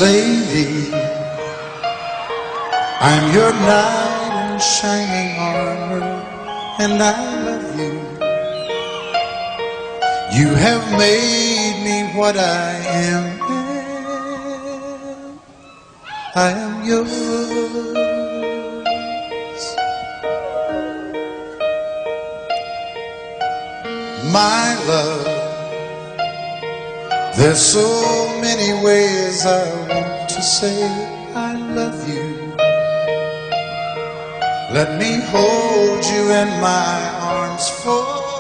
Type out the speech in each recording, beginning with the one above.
lady, I'm your knight in shining armor, and I love you. You have made me what I am. I am yours. My love, there's so many ways I want to say I love you. Let me hold you in my arms forevermore.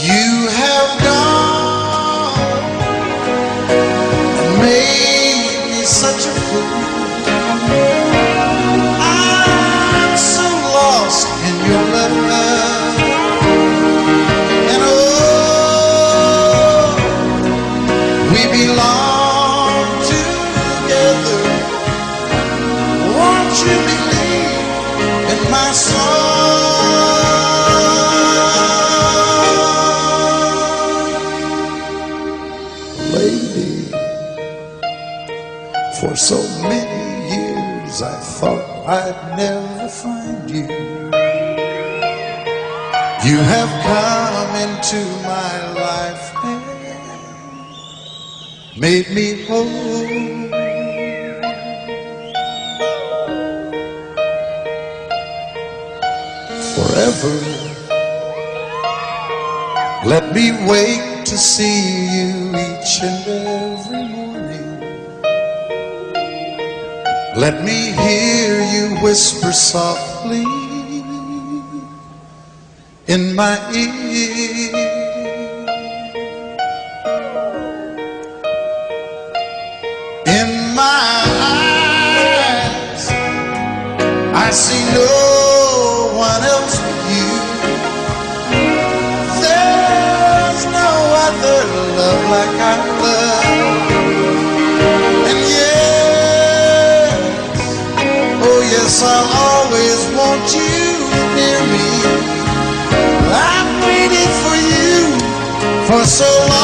You have gone and made me such a fool. I'm so lost in your love, and oh, we belong together. Won't you believe in my song? Lady, for so many years I thought I'd never find you. You have come into my life and made me whole. Forever, let me wake to see you each and every morning. Let me hear you whisper softly in my ear. In my eyes, I see no one else but you. There's no other love like I love. And yes, oh yes, I'll always want you near me. I've waited for you for so long.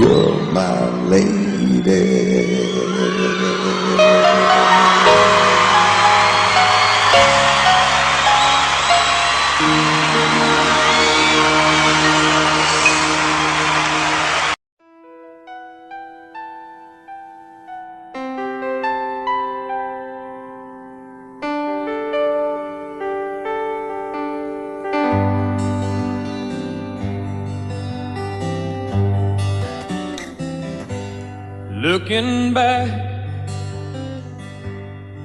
You're my lady. Looking back,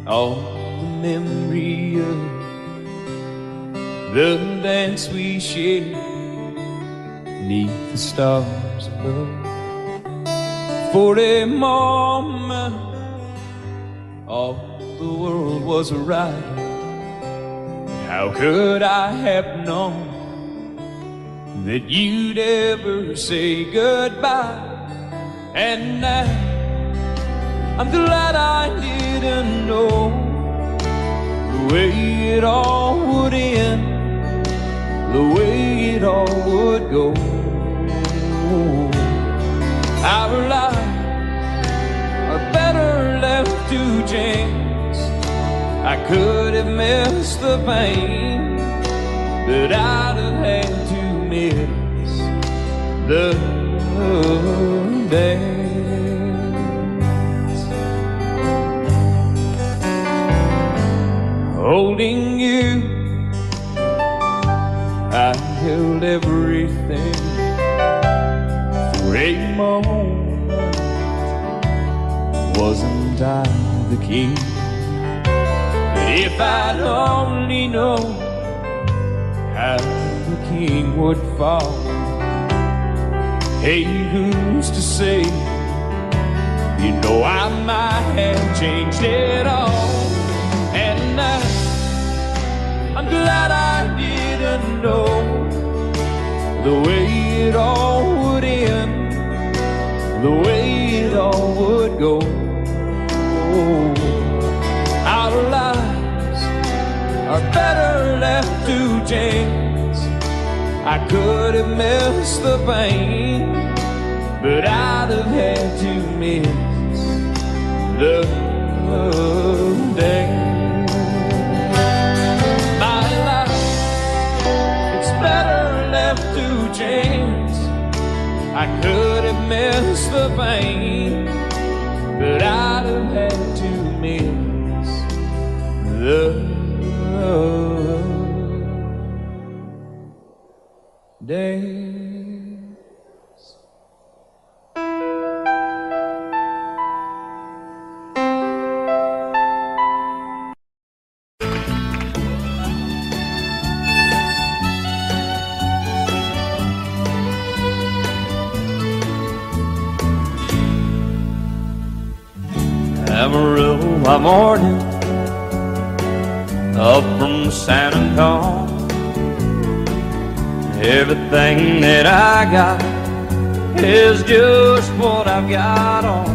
all the memory of the dance we shared beneath the stars above. For a moment, all the world was right. How could I have known that you'd ever say goodbye? And now I'm glad I didn't know the way it all would end, the way it all would go. Our lives are better left to chance. I could have missed the pain that I'd have had to miss the dance. Holding you, I held everything for a moment. Wasn't I the king? But if I'd only known how the king would fall, hey, who's to say? You know I might have changed it all. And I'm glad I didn't know the way it all would end, the way it all would go. Our lives are better left to chance. I could have missed the pain, but I'd have had to miss the day. My life, it's better left to chance. I could have missed the pain, but I'd have had to miss the days. Amarillo by morning, up from San Antonio. Everything that I got is just what I've got on.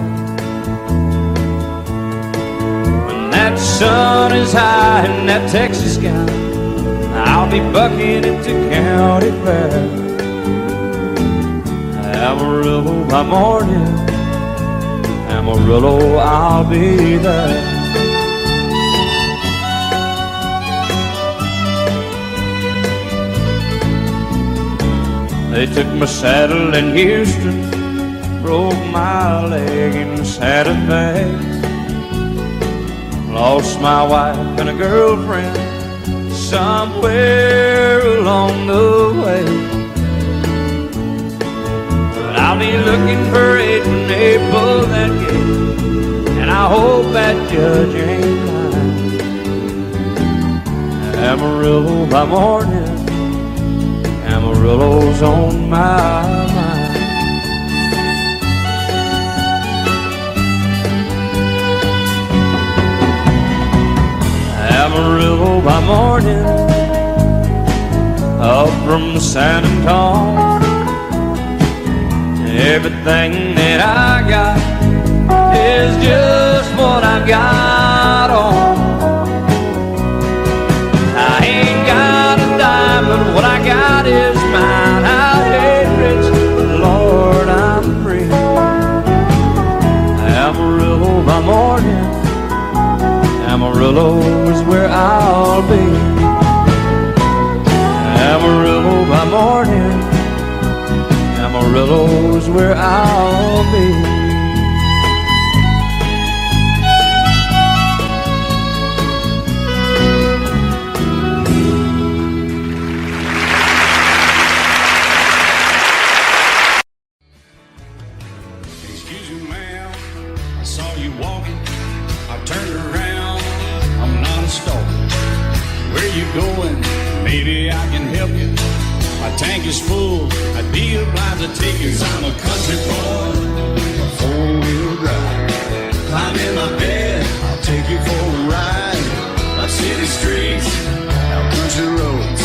When that sun is high in that Texas sky, I'll be bucking into County Fair. Amarillo by morning, Amarillo, I'll be there. They took my saddle in Houston, broke my leg in Santa Fe. Lost my wife and a girlfriend somewhere along the way. But I'll be looking for it when they pull that gate, and I hope that judge ain't lying. Amarillo by morning, Amarillo's on my mind. Amarillo by morning, up from San Antonio. Everything that I got is just what I've got on. I ain't got a dime, but what I got is mine. I ain't rich, but Lord, I'm free. Amarillo by morning, Amarillo is where I'll be. Amarillo by morning, Amarillo is where I'll be. Maybe I can help you. My tank is full, I'd be obliged to take you. 'Cause I'm a country boy, a four-wheel drive. Climb in my bed, I'll take you for a ride. Up city streets, out country roads,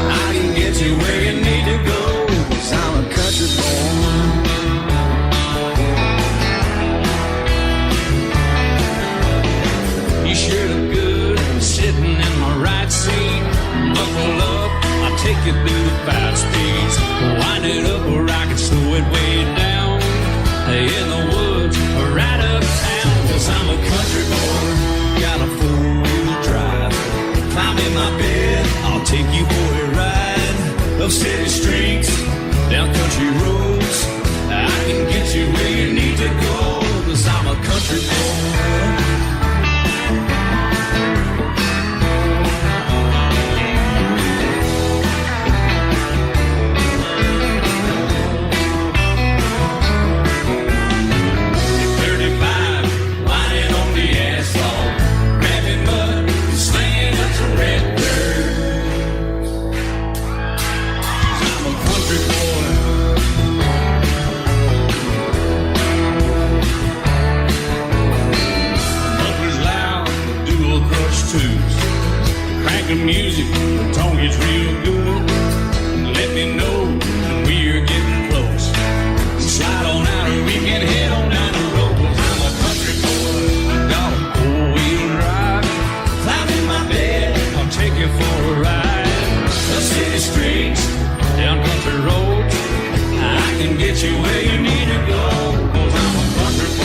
I can get you where you need to go. 'Cause I'm a country boy. You sure look good sitting in my right seat. Buckle up, I'll take you through the 5 speeds. Wind it up where I can slow it way down. In the woods or right uptown. 'Cause I'm a country boy, got a 4-wheel drive. Climb in my bed, I'll take you for a ride. Up city streets, down country roads, get you where you need to go, 'cause I'm a country boy.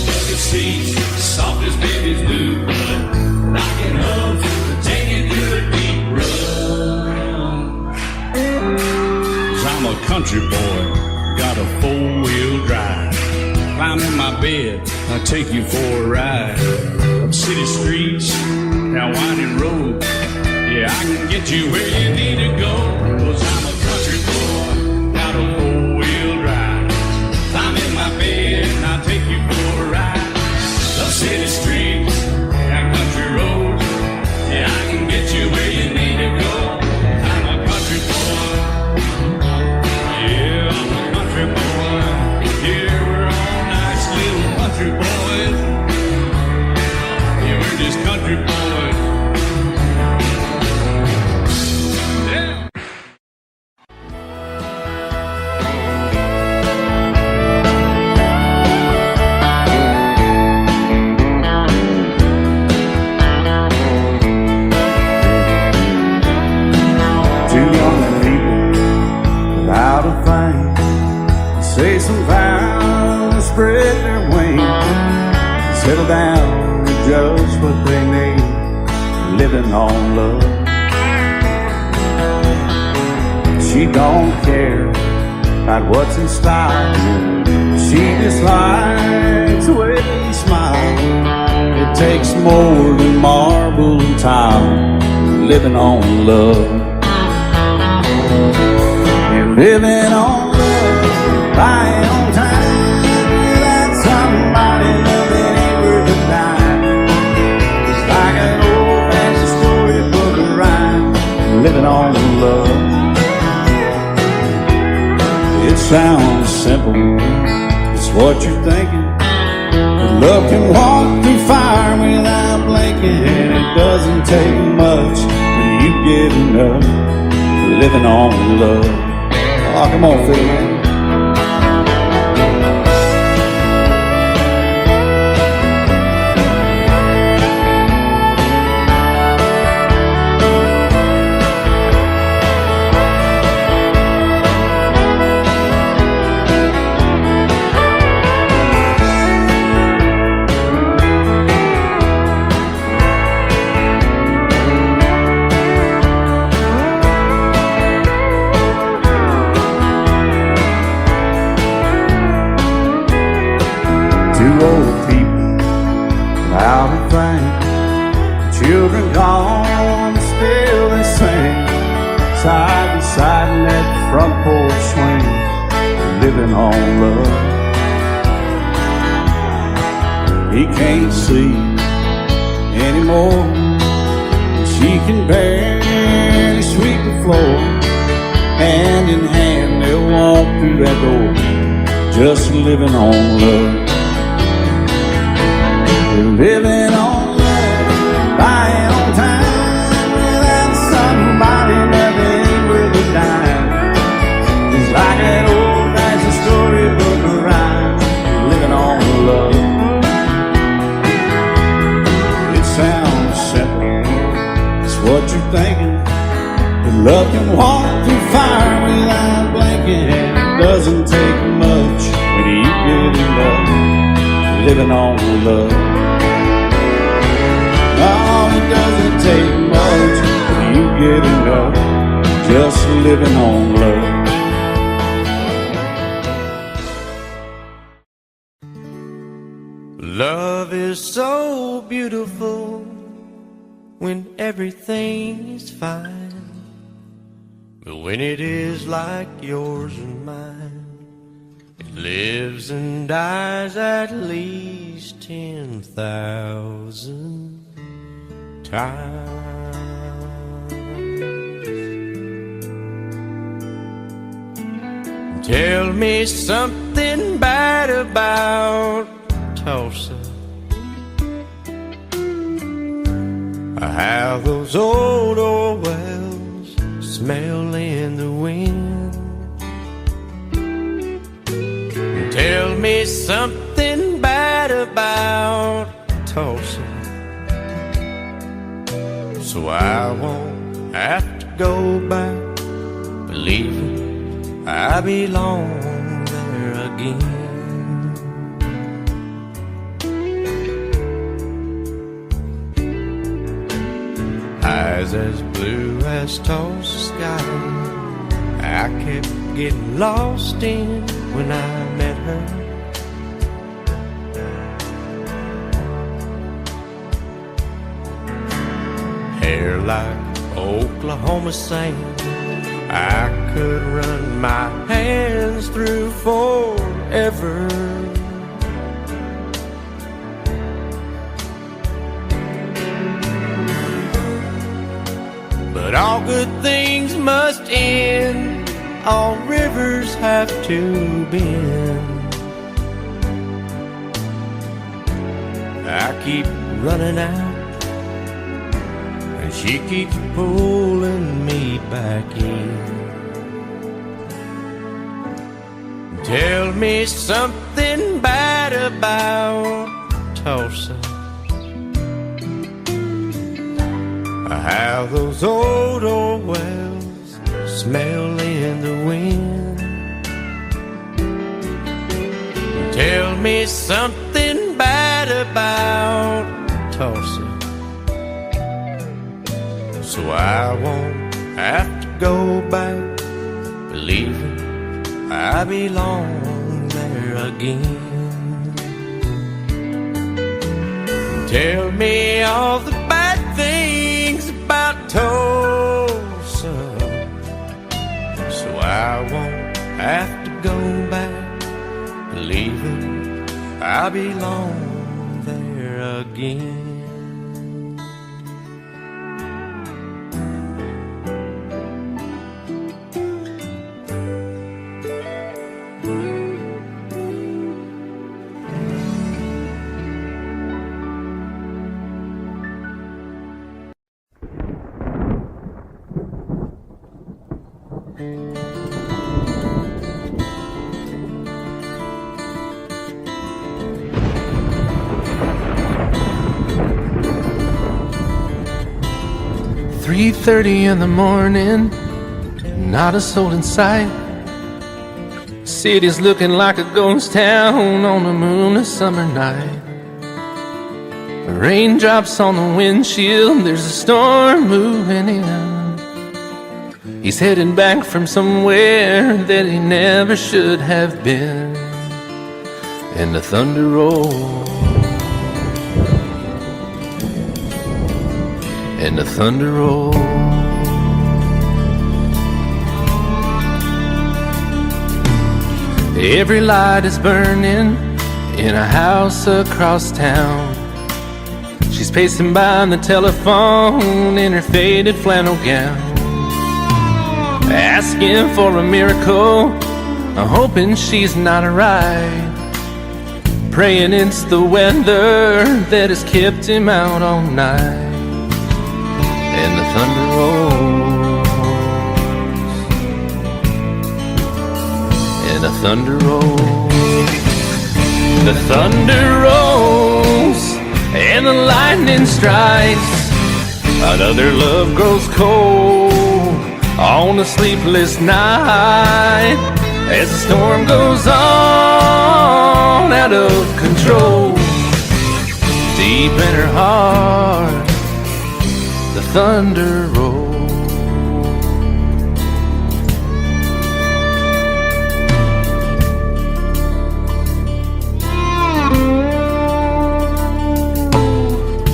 Bucket seats, soft as baby's blue blood, rocking hubs to take you through a deep run. 'Cause I'm a country boy, got a four-wheel drive. Climb in my bed, I'll take you for a ride. Up city streets, down winding roads. Yeah, I can get you where you need to go, 'cause I'm a country boy, got a four-wheel drive. Climb in my bed, and I'll take you for a ride. Up city streets, down country roads. Yeah, I can get you where you need to go. I'm a country boy. Yeah, I'm a country boy. Yeah, we're all nice little country boys. Yeah, we're just country boys. Yeah. Two young people without a thing, say some vows, spread their wings, settle down to just what they need, living on love. She don't care about what's in style, she just likes the way you smile. It takes more than marble and tile, living on love. You're living on love, buying on time, without somebody loving ain't worth a dime. It's like an old-fashioned storybook of rhyme, living on love. It sounds simple, it's what you're thinking. But love can walk through fire without blinking. It doesn't take much for you getting up, living on love. Oh, come on, Phil, man. Two old people without a thing, children gone, still they sing, side by side in that front porch swing, living on love. He can't see anymore, she can barely sweep the floor. Hand in hand they'll walk through that door, just living on love. Living on love, buying on time, without somebody loving ain't worth a dime. It's like that old-fashioned storybook of rhyme, living on love. It sounds simple, it's what you're thinking. But love can walk through fire without blinking. It doesn't take much when you get in love, living on love. No, it doesn't take much when you get enough, just living on love. Love is so beautiful when everything is fine, but when it is like yours and mine, it lives and dies at least 10,000 times. Tell me something bad about Tulsa, how those old wells smell in the wind. Tell me me something bad about Tulsa, so I won't have to go back, believing I belong there again. Eyes as blue as Tulsa sky, I kept getting lost in when I met her. Hair like Oklahoma sand, I could run my hands through forever. But all good things must end, all rivers have to bend. I keep running out, and she keeps pulling me back in. Tell me something bad about Tulsa, how those old wells smell in the wind. Tell me something bad about Tulsa, so I won't have to go back, believing I belong there again. Tell me all the bad things about Tulsa, so I won't have to go back, believing I belong there again. "3:30 in the morning, not a soul in sight. City's looking like a ghost town on a moonless summer night. Raindrops on the windshield, there's a storm moving in. He's heading back from somewhere that he never should have been. And the thunder rolls, and the thunder rolls. Every light is burning in a house across town. She's pacing by the telephone in her faded flannel gown, asking for a miracle, hoping she's not right, praying it's the weather that has kept him out all night. And the thunder rolls, and the thunder rolls. The thunder rolls, and the lightning strikes. Another love grows cold on a sleepless night, as the storm goes on out of control. Deep in her heart, the thunder rolls.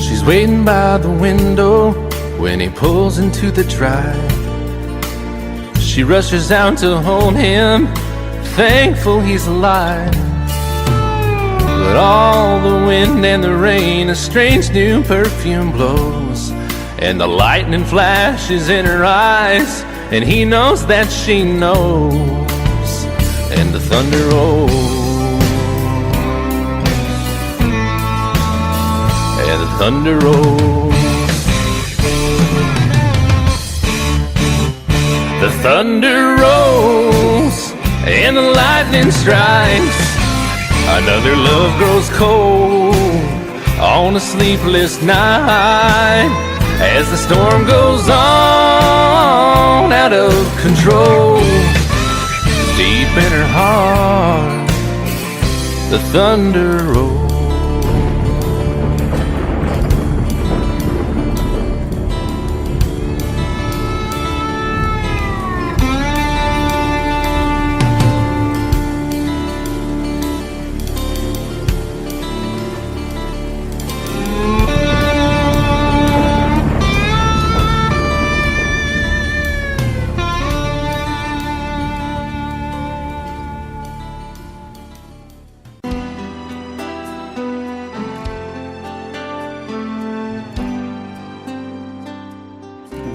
She's waiting by the window when he pulls into the drive. She rushes out to hold him, thankful he's alive. But all the wind and the rain, a strange new perfume blows, and the lightning flashes in her eyes, and he knows that she knows. And the thunder rolls, and the thunder rolls. The thunder rolls, and the lightning strikes. Another love grows cold on a sleepless night as the storm goes on out of control. Deep in her heart, the thunder rolls.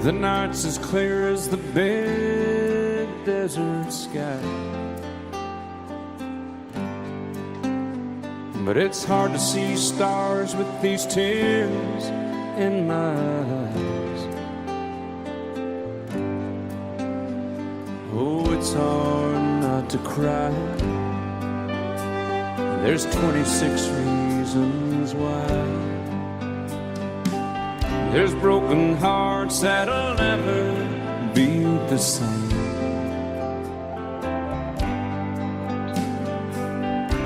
The night's as clear as the big desert sky, but it's hard to see stars with these tears in my eyes. Oh, it's hard not to cry. There's 26 reasons why. There's broken hearts that'll never be the same.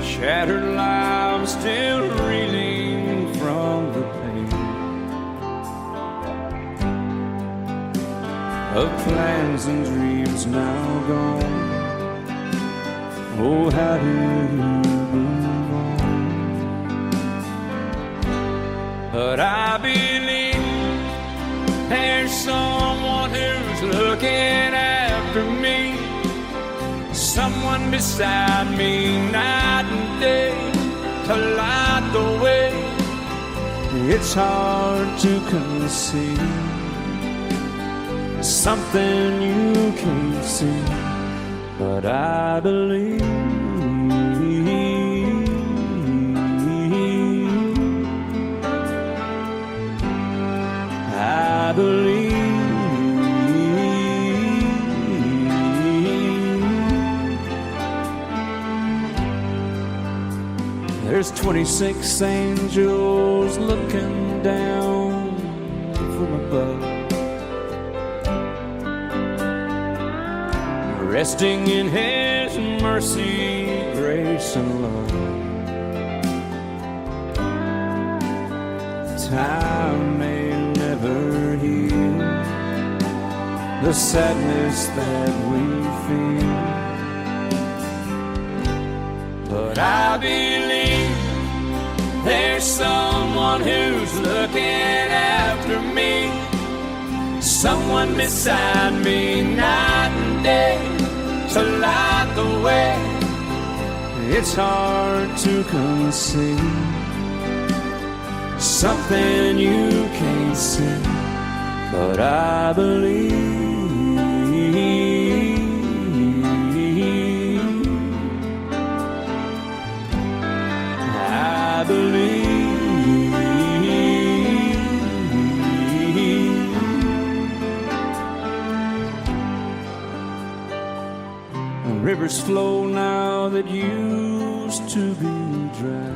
Shattered lives still reeling from the pain of plans and dreams now gone. Oh, how do you move on? But I believe there's someone who's looking after me, someone beside me night and day to light the way. It's hard to conceive something you can't see, but I believe. I believe. There's 26 angels looking down from above, resting in His mercy, grace, and love. Time may never heal the sadness that we feel, but I believe there's someone who's looking after me, someone beside me night and day to light the way. It's hard to conceive something you can't see, but I believe. I believe. Rivers flow now that used to be dry,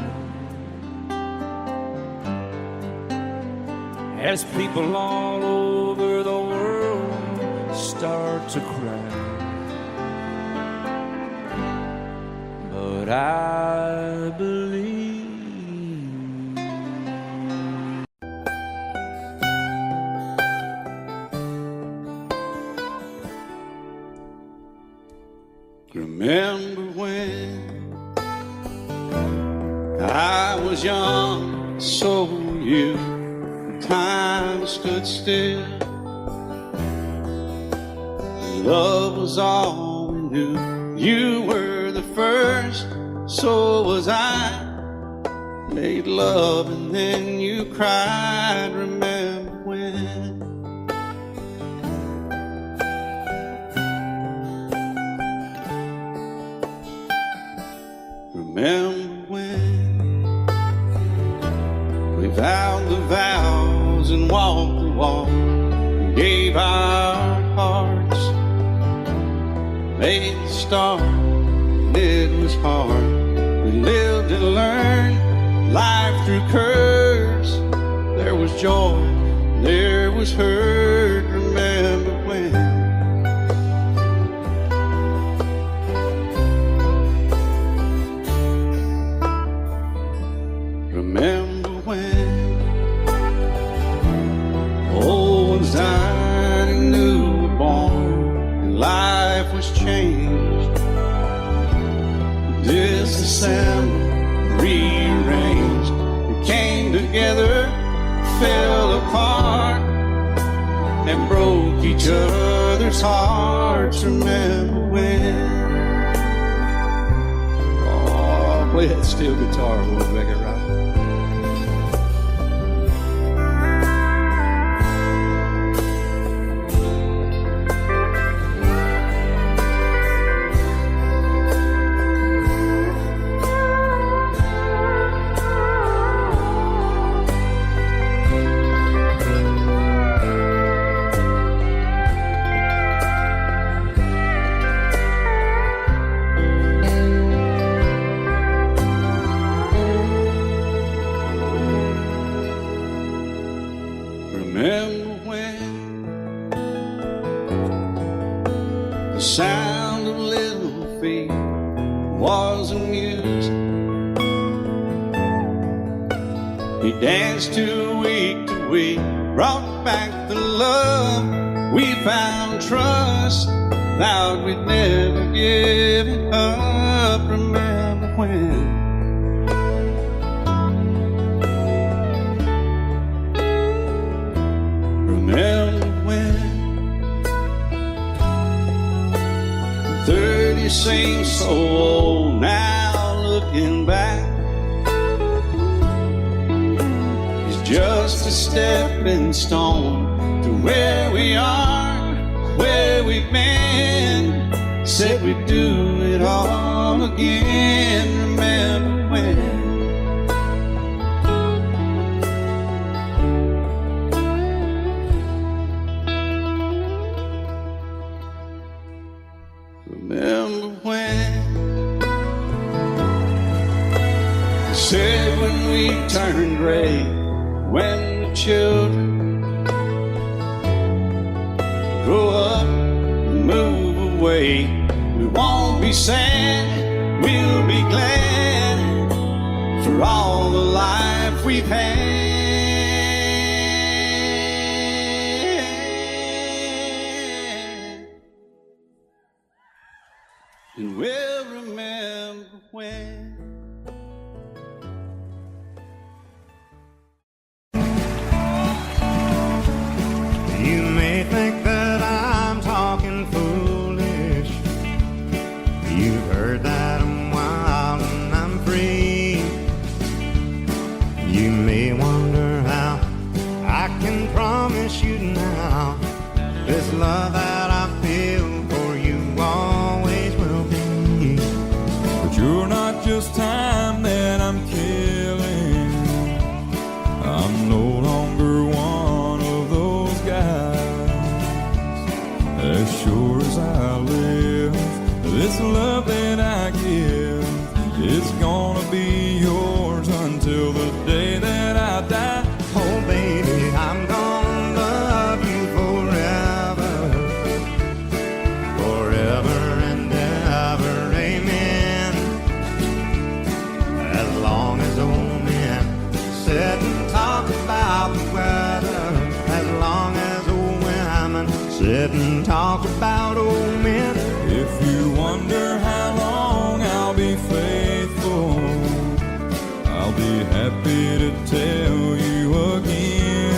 as people all over the world start to cry. But I believe. Remember when I was young, so were you. Time stood still. Love was all we knew. You were the first, so was I. Made love and then you cried. Remember when? Remember when we vowed the vows and walked the walk, and gave our hearts, made the start, and it was hard. We lived and learned life through curves. There was joy, there was hurt. Remember when? Remember when old ones died and new were born, and life was changed, disassembled, rearranged. We came together, fell apart, and broke each other's hearts. Remember when? Oh, play that steel guitar, we'll make it right. Remember when the sound of little feet was a music? He danced to week, brought back the love. We found trust, vowed we'd never give it up. Remember when? Remember when 30 seems so old now, looking back. It's just a stepping stone to where we are, where we've been. Said we'd do it all again. Remember when? Remember when they said when we turn gray, when the children grow up and move away, we won't be sad, we'll be glad for all the life we've had. And we'll remember when. You may think that I'm talking foolish. You've heard that I'm wild and I'm free. You may wonder how I can promise you now this love that I feel for you always will be. But you're not just time that I'm killing. I'm no longer one of those guys. As sure as I live, this love that I give, it's gonna be yours until the day that I die. Oh baby, I'm gonna love you forever, forever and ever, amen. As long as old men sit and talk about the weather, as long as old women sit and talk about old men. If you wonder how long I'll be faithful, I'll be happy to tell you again.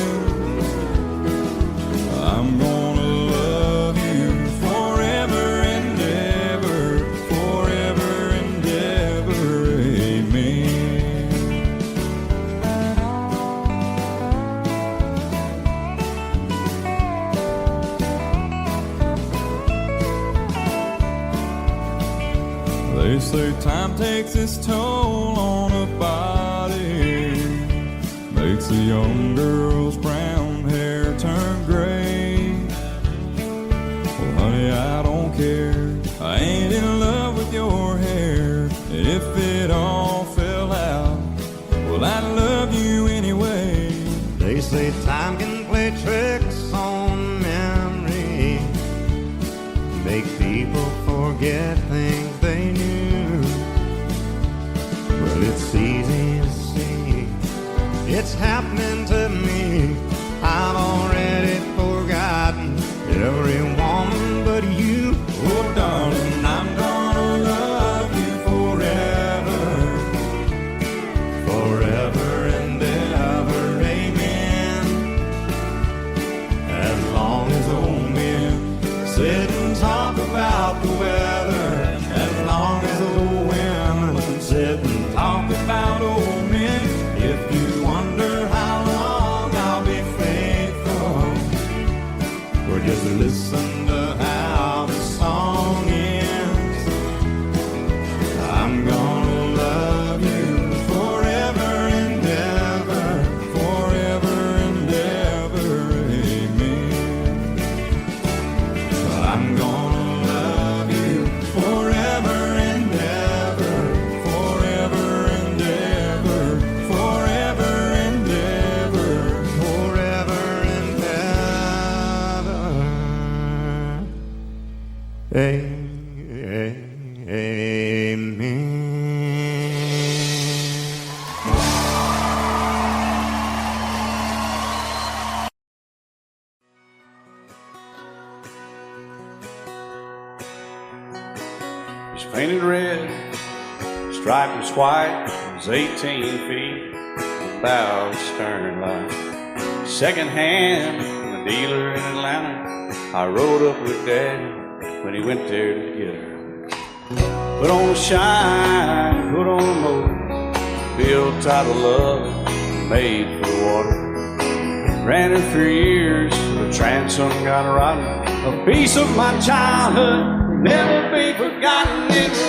I'm gonna love you forever and ever, forever and ever, amen. They say time takes its toll on a body, makes a young girl's brown hair turn gray. Well, honey, I don't care, I ain't in love with your hair. If it all forget things they knew. Well, it's easy to see it's happening to me. I've already forgotten every woman but you. Oh, darling, I'm gonna love you forever, Forever and ever, amen. As long as old men sit and talk about the weather, as long as old women sit and talk about old men. If you wonder how long I'll be faithful, or just listen to how the song ends. I'm gonna love you forever and ever, forever and ever, amen. I'm gonna love you forever and ever, Forever and ever, forever and ever. forever and ever. Amen. It's painted red, striped was white, it was 18 feet, bow stern line. Second hand from a dealer in Atlanta, I rode up with Daddy when he went there to get her. Put on a shine, put on a motor, built tight of love, made for the water. Ran her for years, the transom got rotten. A piece of my childhood will never be forgotten. It was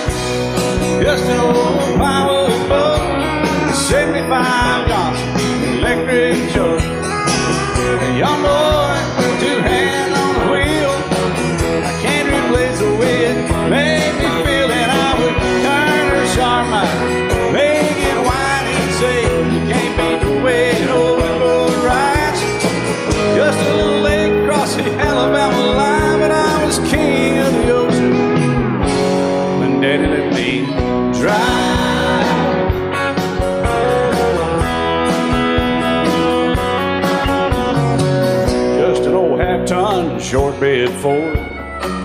just an old power boat, 75 Johnson electric jug. A young boy, two hands on the wheel. I can't replace the way it made me feel that I would turn her sharp mind, make it wide and say, you can't beat the way an old boat rides. Just a little lake across the Alabama line, but I was king of the ocean when Daddy let me drive. Just an old half-ton short bed Ford,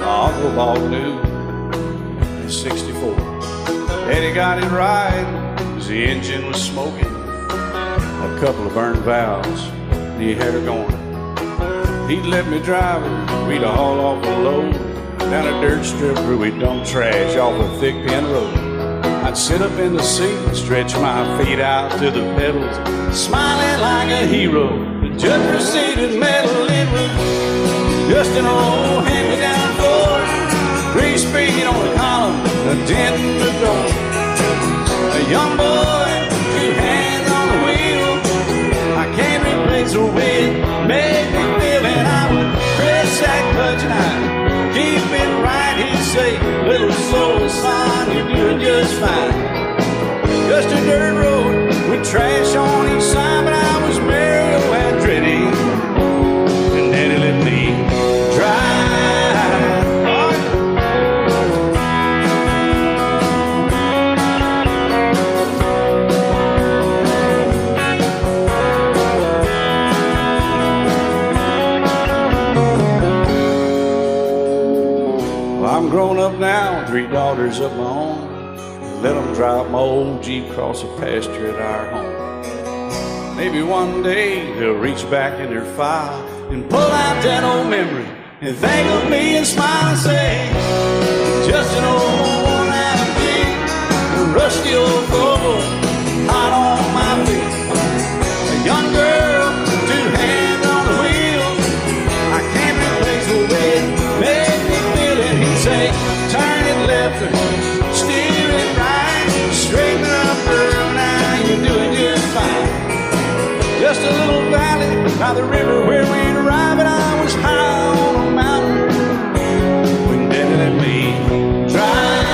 my uncle bought new in '64. Daddy got it right, 'cause the engine was smoking, a couple of burned valves, and he had her going. He'd let me drive her, we'd haul off a load down a dirt strip where we'd dump trash off a thick pin road. I'd sit up in the seat and stretch my feet out to the pedals, smiling like a hero. The judge proceeded metal, it was just an old hand-me-down Ford, 3-speed on the column, a dent in the door. A young boy, two hands on the wheel. I can't replace the way it made me feel, and I would press that clutch and I'd keep it right. He'd say, little slow, son, you're doing just fine. Just a dirt road with trash on each side, but I was Mario Andretti, and Daddy let me drive. I'm grown up now, 3 daughters of my own. Let them drive my old Jeep across the pasture at our home. Maybe one day they'll reach back in their file and pull out that old memory and think of me and smile and say, just an old worn-out Jeep, a rusty old Volvo, hot on my feet. A young girl, 2 hands on the wheel. I can't replace the way it made me feel it. He'd say, turn it left or steer it right, straighten up girl, now you're doing just fine. Just a little valley by the river where we'd arrive, and I was high on a mountain when Daddy let me drive.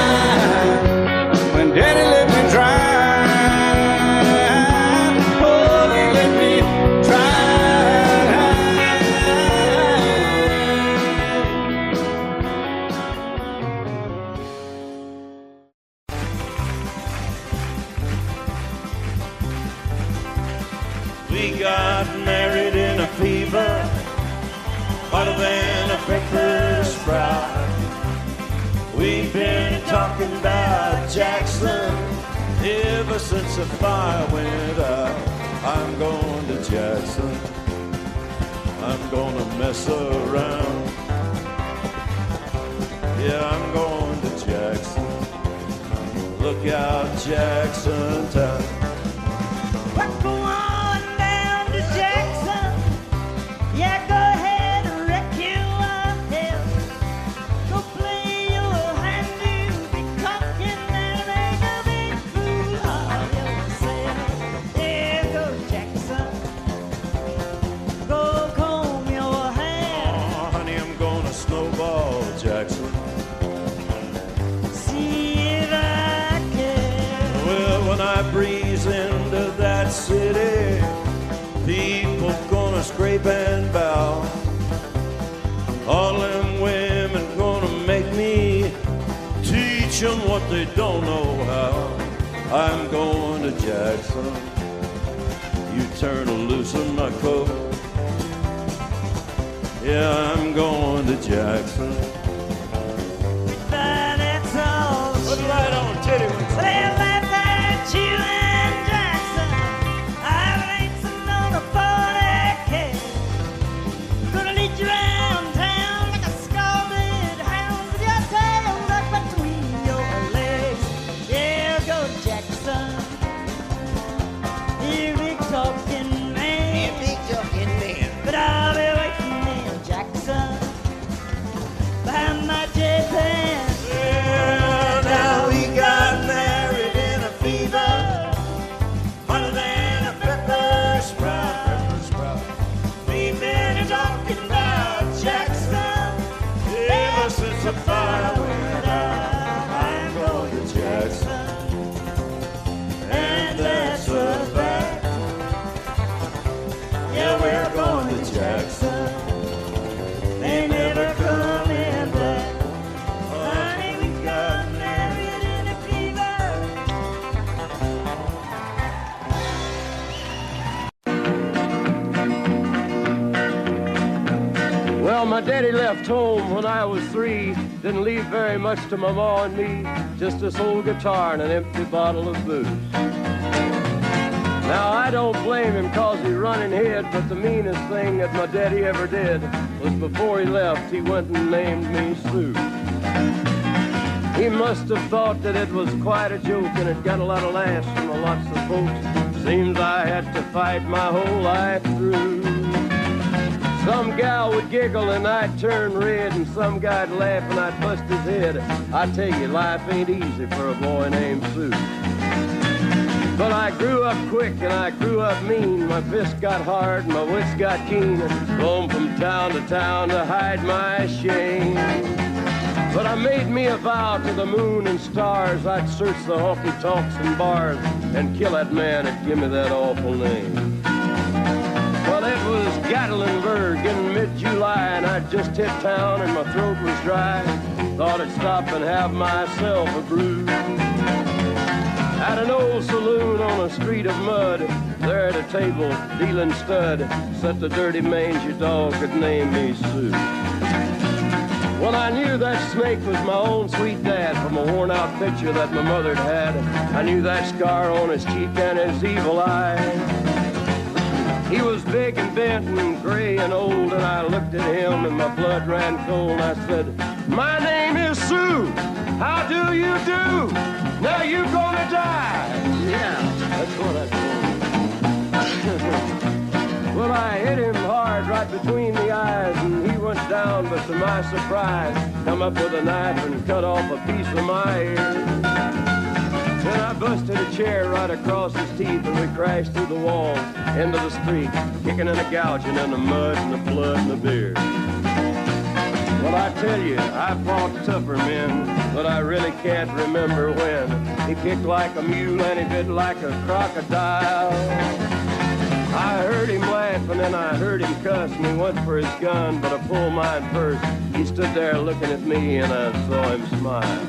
got married in a fever, hotter than a pepper sprout. We've been talking about Jackson ever since the fire went out. I'm going to Jackson, I'm gonna mess around. Yeah, I'm going to Jackson. Look out, Jackson Town. We're going down to Jackson. Yeah, go ahead and wreck yourself. Go play your hand, you be cocking and make a big fool of yourself. Yeah, go Jackson. Go comb your hair. Oh, honey, I'm gonna snowball Jackson. When I breeze into that city, people gonna scrape and bow. All them women gonna make me teach them what they don't know how. I'm going to Jackson. You turn loose on my coat. Yeah, I'm going to Jackson. But it's all Put it right on, titty. you and Jackson, I've racing on a 40K. Gonna lead you around town like a scalded hound with your tail tucked between your legs. Yeah, go Jackson. You big talking man. You big talking man. But I'll be waiting in Jackson behind my J-Pan. Yeah, now we got married in a fever, hotter than a pepper sprout. We've been talking about Jackson ever since the fire went out. I'm going to Jackson, and that's a fact. Yeah, we're going to Jackson. They never coming back. Honey, we got married in a fever. Well, my daddy left home when I was 3. Didn't leave very much to my ma and me. Just this old guitar and an empty bottle of booze. Now, I don't blame him 'cause he running hid, but the meanest thing that my daddy ever did was before he left, he went and named me Sue. He must have thought that it was quite a joke, and it got a lot of laughs from lots of folks. Seems I had to fight my whole life through. Some gal would giggle and I'd turn red, and some guy'd laugh and I'd bust his head. I tell you, life ain't easy for a boy named Sue. But I grew up quick and I grew up mean. My fists got hard and my wits got keen. Roamed from town to hide my shame. But I made me a vow to the moon and stars, I'd search the honky-tonks and bars and kill that man that give me that awful name. Well, it was Gatlinburg in mid-July, and I'd just hit town and my throat was dry. Thought I'd stop and have myself a brew. At an old saloon on a street of mud, there at a table, dealing stud, sat the dirty mangy dog that named me Sue. Well, I knew that snake was my own sweet dad from a worn-out picture that my mother'd had. I knew that scar on his cheek and his evil eye. He was big and bent and gray and old, and I looked at him and my blood ran cold. And I said, "My name is Sue. How do you do? Now you gonna die." Yeah, that's what I told him. Well, I hit him hard right between the eyes, and he went down, but to my surprise, come up with a knife and cut off a piece of my ear. Then I busted a chair right across his teeth, and we crashed through the walls into the street, kicking and a gouging in the mud and the blood and the beer. Well, I tell you, I fought tougher men, but I really can't remember when. He kicked like a mule and he bit like a crocodile. I heard him laugh and then I heard him cuss, and he went for his gun, but I pulled mine first. He stood there looking at me and I saw him smile.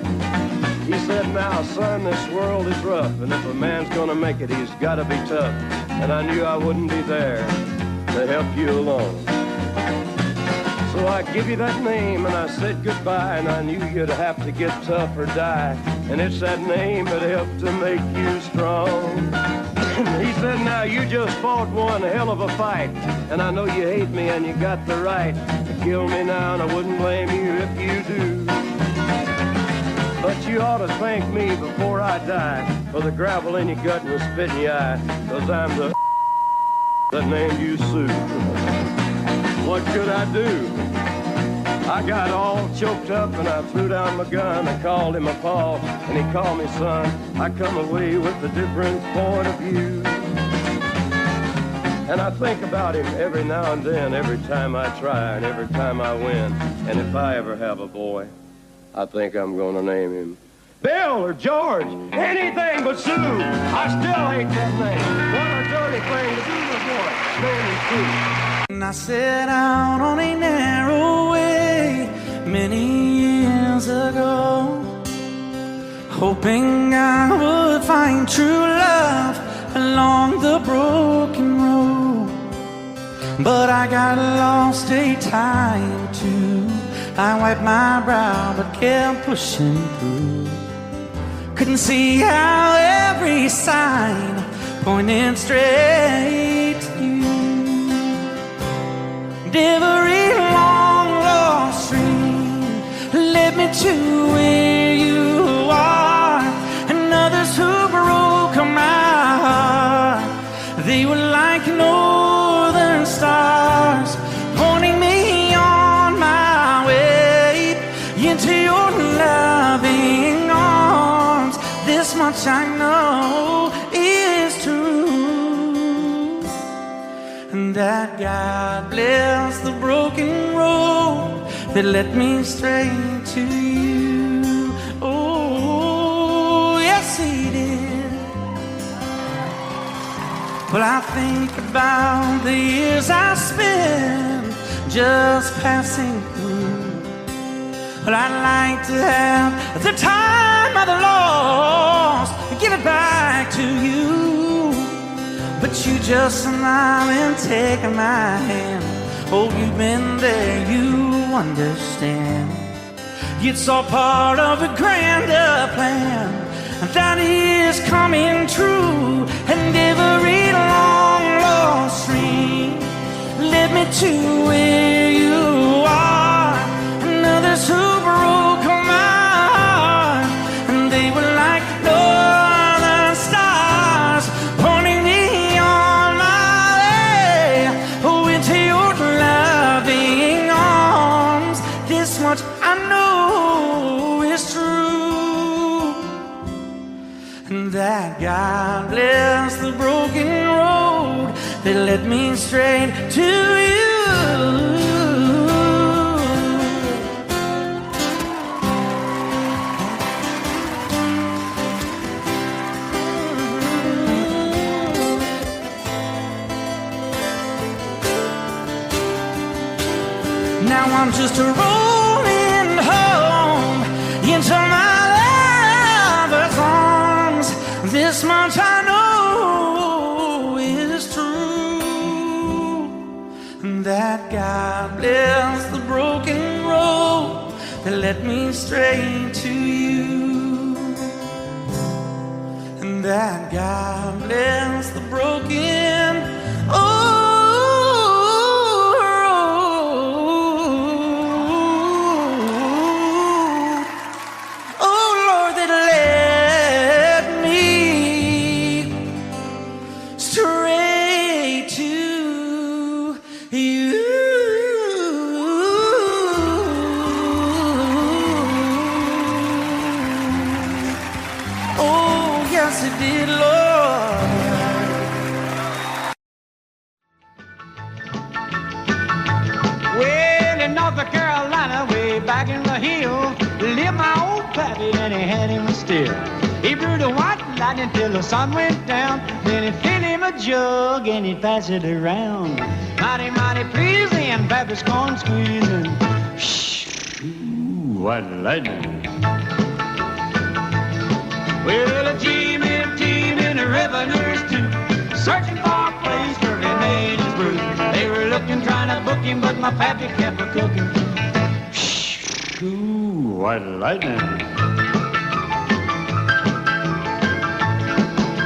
He said, "Now, son, this world is rough, and if a man's gonna make it, he's gotta be tough." And I knew I wouldn't be there to help you along. So I give you that name and I said goodbye, and I knew you'd have to get tough or die. And it's that name that helped to make you strong. He said, now you just fought one hell of a fight, and I know you hate me and you got the right to kill me now, and I wouldn't blame you if you do. But you ought to thank me before I die for the gravel in your gut and the spit in your eye, 'cause I'm the that named you Sue. What could I do? I got all choked up and I threw down my gun. I called him a pa and he called me son. I come away with a different point of view. And I think about him every now and then, every time I try and every time I win. And if I ever have a boy, I think I'm gonna name him Bill or George, anything but Sue. I still hate that name. What a dirty thing to do with a boy. Name him Sue. And I set out on a narrow way many years ago, hoping I would find true love along the broken road. But I got lost a time or two. I wiped my brow but kept pushing through. Couldn't see how every sign pointed straight to you. Every long lost stream led me to where you are, and others who broke my heart, they were like northern stars, pointing me on my way into your loving arms. This much I know is true, and that God bless the broken road that led me straight to you. Oh, yes, He did. Well, I think about the years I spent just passing through. Well, I'd like to have the time I've lost, give it back to you. But you just smile and take my hand. Oh, you've been there, you understand. It's all part of a grander plan that is coming true. And every long lost stream led me to where you are, and others who broke my heart, and they were like northern stars, pointing me on my way, oh, into your loving arms. This much I know is true, and that God bless the broken road that led me straight to you. Now I'm just rolling home into my lover's arms. This much I know is true, and that God bless the broken road that led me straight to you, and that God bless the broken until the sun went down. Then he'd fill him a jug and he'd pass it around. Mighty, mighty pleasing, Baptist corn squeezing. Shh, ooh, what lightning. Well, a team in a revenue's too, searching for a place where they made his brew. They were booking, but my pappy kept a cooking. Ooh, white lightning.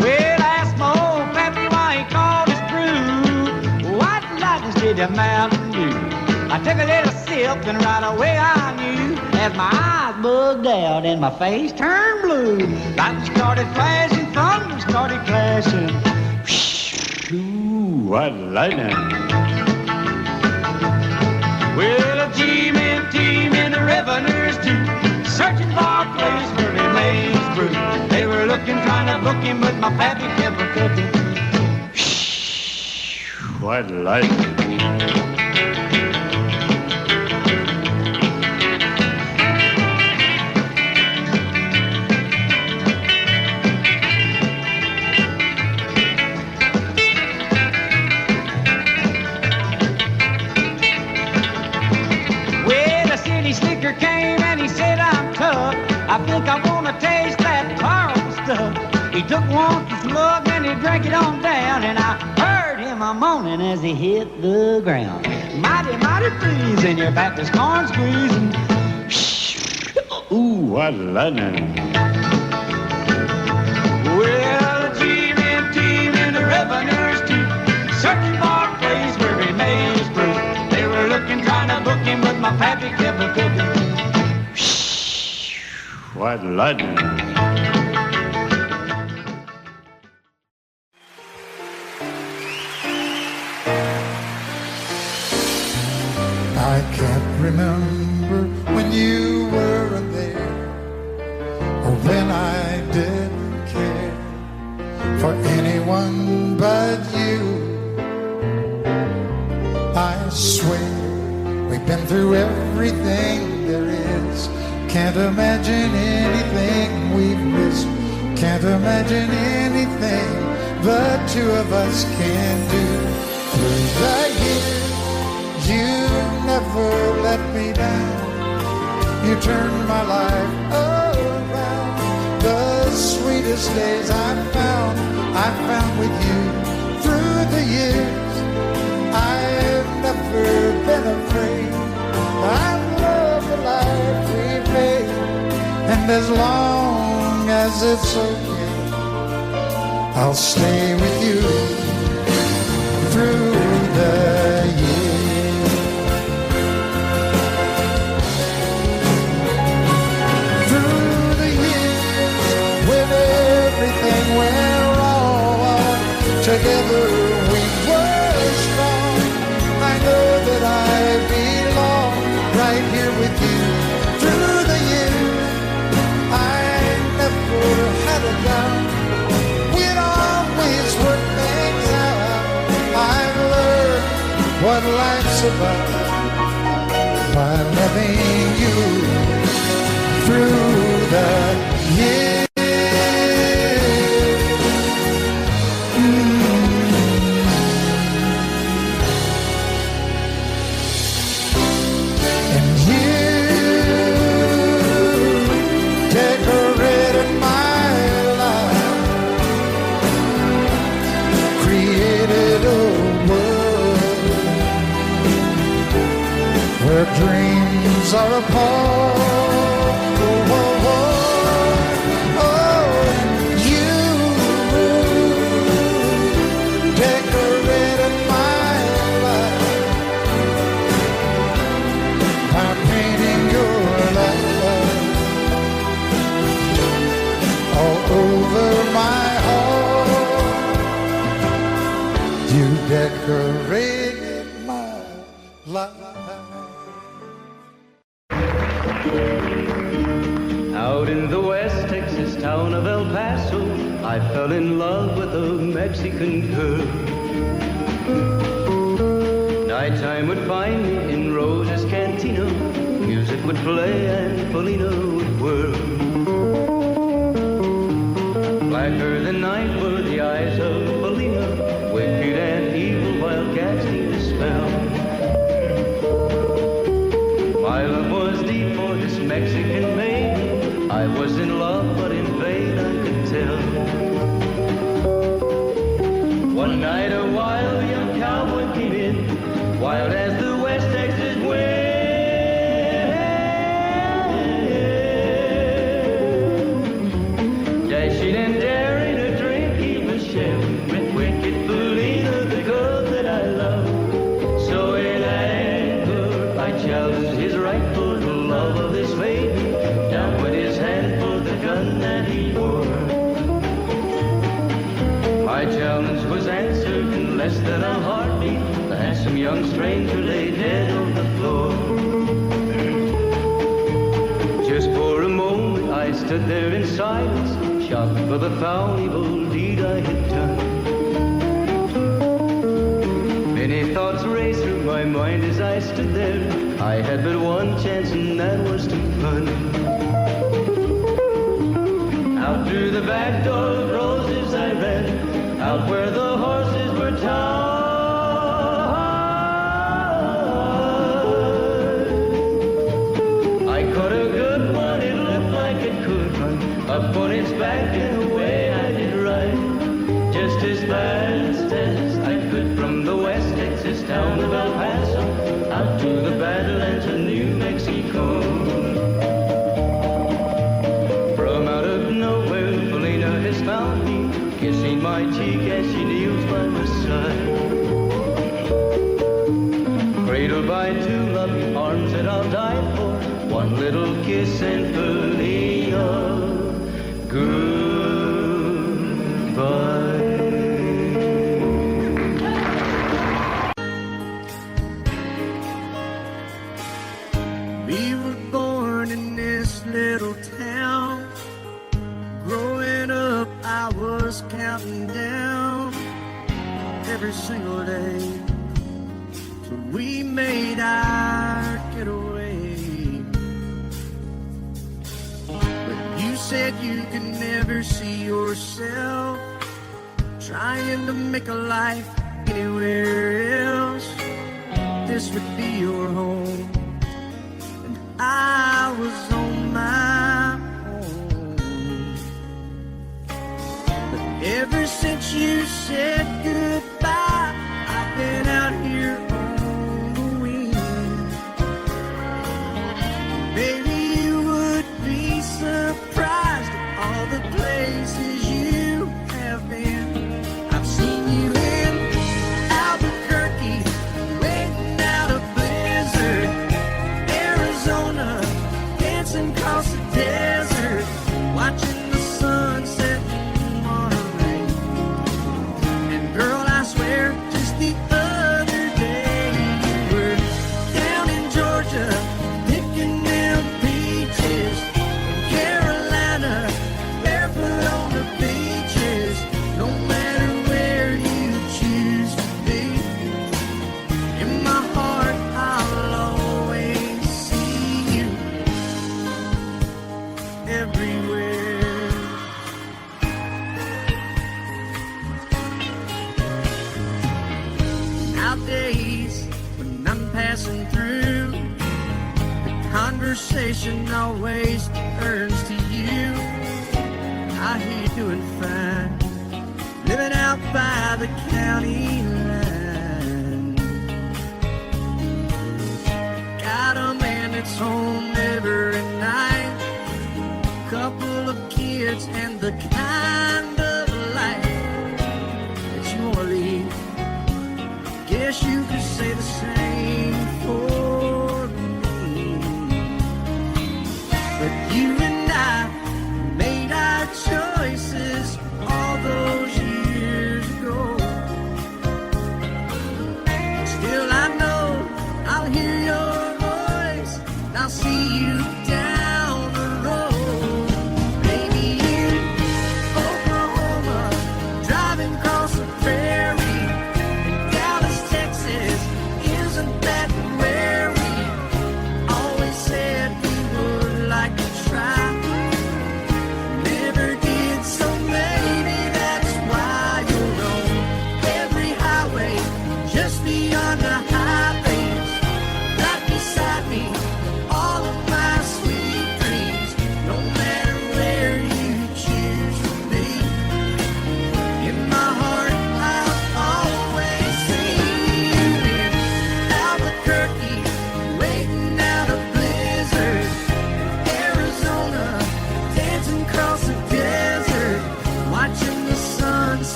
Well, asked my old pappy why he called his brew white lightning did the Mountain Dew. I took a little sip and right away I knew as my eyes bugged out and my face turned blue. Lightning started flashing, thunder started clashing. Ooh, white lightning. Well, a G-men team and the revenues too, searching for a place where he made his brew. They were looking, trying to book him, but my pappy kept a cooking. White lightning. I think I wanna taste that powerful stuff. He took one slug and he drank it on down, and I heard him a moaning as he hit the ground. Mighty, mighty pleasing, your Baptist corn squeezing. Ooh, what lightning. Well, the G-men team and the revenues too, searching for a place where he made his brew. They were looking, trying to book him, but my pappy kept a cooking. White lightning. I can't remember when you weren't there, or when I didn't care for anyone but you. I swear we've been through everything there is. Can't imagine anything we've missed. Can't imagine anything the two of us can do. Through the years, you never let me down. You turned my life around. The sweetest days I found with you. Through the years, I've never been afraid. I love the life we've made, and as long as it's okay, I'll stay with you through the years. Through the years, when everything went wrong, together we were strong. I know that I belong right here with you. Through the years, I never had a doubt. We'd always work things out. I've learned what life's about by loving you through the years. Where dreams are apart. Oh, oh, oh, oh, you decorated my life by painting your life all over my heart. You decorated my life. Out in the West Texas town of El Paso, I fell in love with a Mexican girl. Nighttime would find me in Rosa's Cantina. Music would play and Felina would whirl. Blacker than night were the eyes of Felina, wicked and evil while casting a spell. My love was deep for this Mexican maid. I was in love, but in vain I could tell. One night a wild young cowboy came in, wild as the My challenge was answered in less than a heartbeat. The handsome young stranger lay dead on the floor. Just for a moment I stood there in silence, shocked for the foul evil deed I had done. Many thoughts raced through my mind as I stood there. I had but one chance and that was to run. Out through the back door of roses I ran, out where the horses were tied. I caught a good one, it looked like it could run up on its back and away I did ride. Just as fast as I could from the West Texas town of El Paso out to the Badlands of New Mexico. From out of nowhere, Felina has found me, kissing my cheek as she kneels by my side. Cradled by two loving arms that I'll die for, one little kiss and Felina, goodbye. We were born in this little town. Growing up, I was counting down every single day till we made our getaway. But you said you could never see yourself trying to make a life anywhere else. This would be your home. I was on my own. But ever since you said goodbye, I've been out here on the wing. Baby, you would be surprised at all the places you have been. I've seen you in Albuquerque, waiting out a blizzard, Arizona, dancing across the desert, watching the sunset in Monterey. And girl, I swear, just the other day you were down in Georgia, picking them peaches. In Carolina, barefoot on the beaches. No matter where you choose to be, in my heart I'll always see you everywhere. Nowadays, when I'm passing through, the conversation always turns to you. I hear you doing fine, living out by the county line. Got a man that's home every night, couple of kids and the kind of life that you wanna lead. Guess you could say the same for me. But you and I made our choices all those years ago. Still I know I'll hear your voice and I'll see you down the road. Maybe in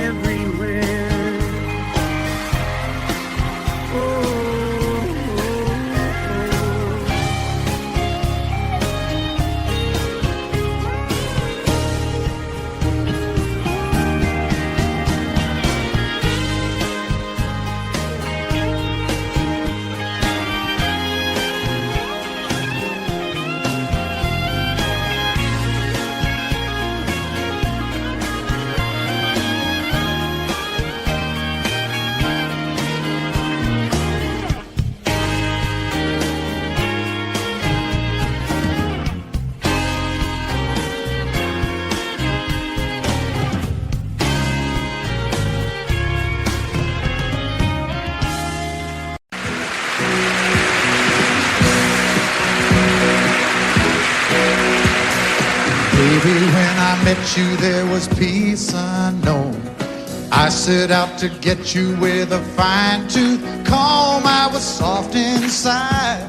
everywhere. Oh. Baby, when I met you, there was peace unknown. I set out to get you with a fine-tooth comb. I was soft inside.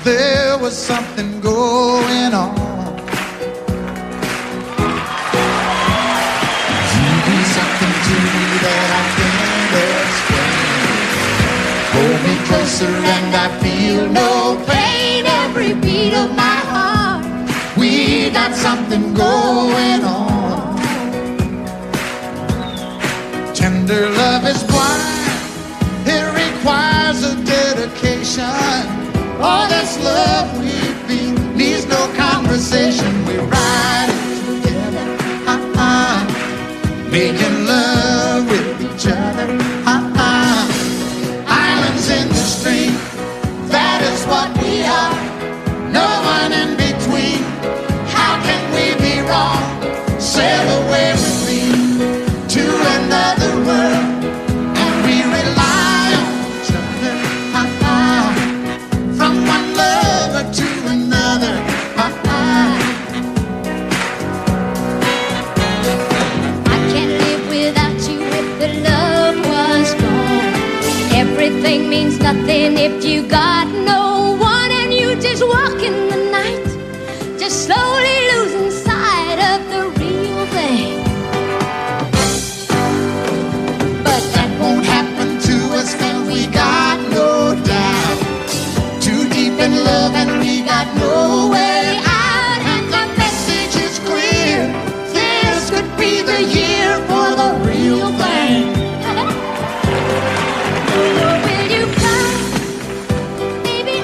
There was something going on. You do something to me that I can't explain. Hold me closer and I feel no pain. Every beat of my heart, we got something going on. Tender love is blind. It requires a dedication. All this love we feel needs no conversation. We're riding together, making love with each other, Islands in the stream, that is what we are. No one in between. How can we be wrong? Sail away with me to another world, and we rely on each other, from one lover to another. I can't live without you if the love was gone. Everything means nothing if you got no one, and you just walk in the night, just slowly losing sight of the real thing. But that won't happen to us, and we got no doubt. Too deep in love and we got no way out. And the message is clear. This could be the year for the real thing. Will you come? Baby,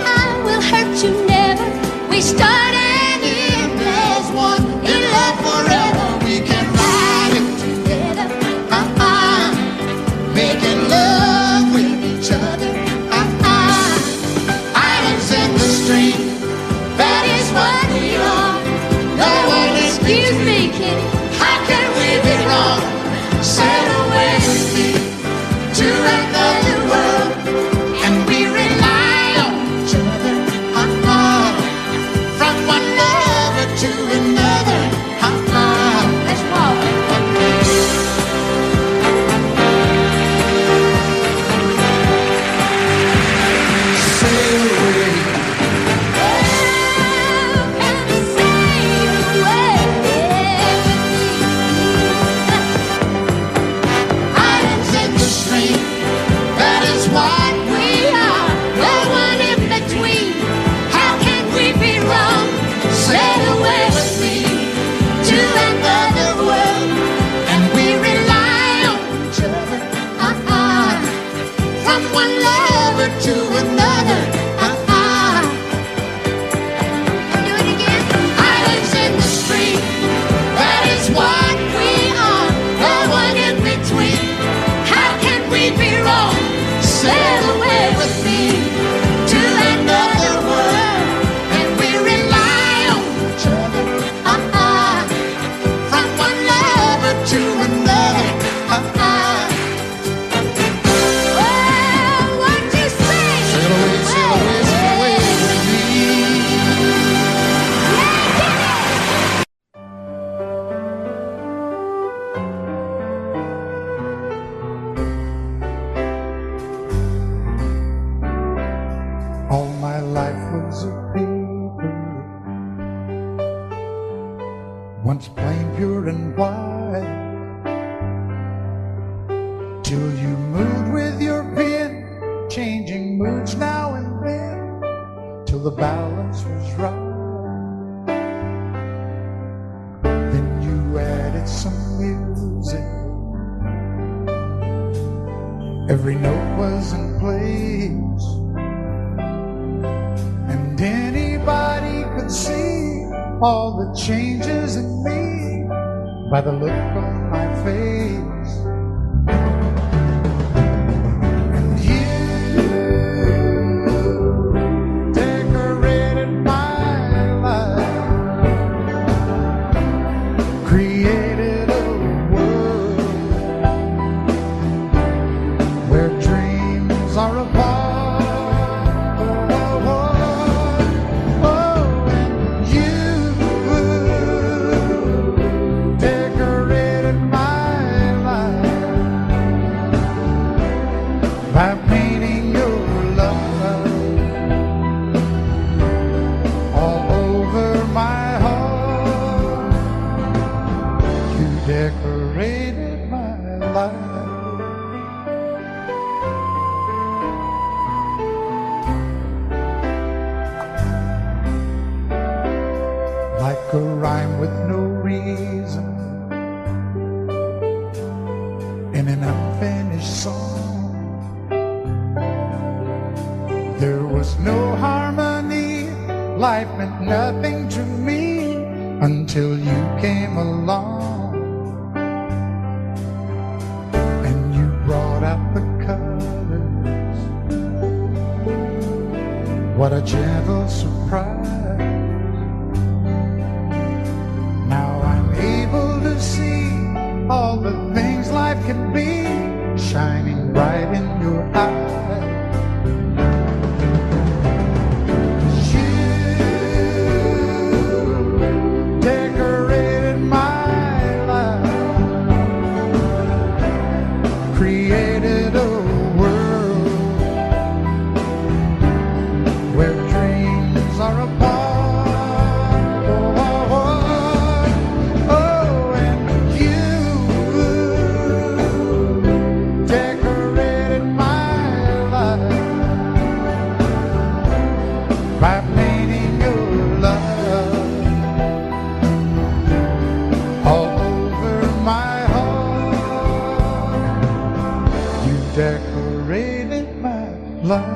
till you moved with your pen, changing moods now and then, till the balance was right. Then you added some music, every note was in place, and anybody could see all the changes in me by the look on my face. And you decorated my life, created a world where dreams are apart. By painting your love all over my heart, you decorated my life. Like a rhyme with no reason in an unfinished song. There was no harmony, life meant nothing to me until you came along. And you brought out the colors, what a gentle surprise. Now I'm able to see all the things life can be, shining bright in your eyes. Created a world where dreams are apart. Oh, and you decorated my life by painting your love all over my decorated my life.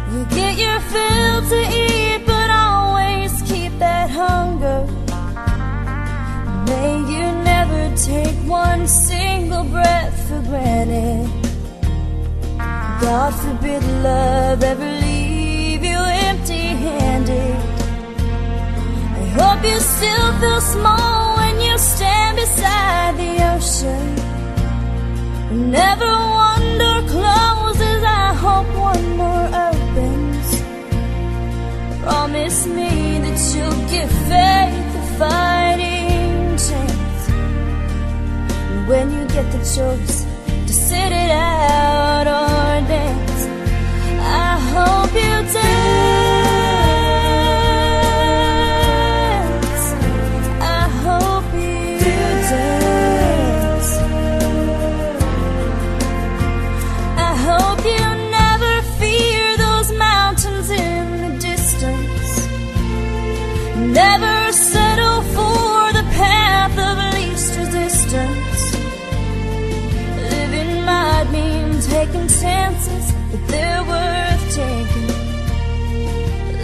You get your fill to eat, but always keep that hunger. May you never take one single breath for granted. God forbid love ever leave you empty-handed. I hope you still feel small when you stand beside the ocean. Never one door closes, I hope one more opens. Promise me that you'll give faith a fighting chance. And when you get the choice to sit it out or dance, I hope you dance. I hope you dance. I hope you never fear those mountains in the distance. Never settle for the path of least resistance. Living might mean taking chances, but they're worth taking.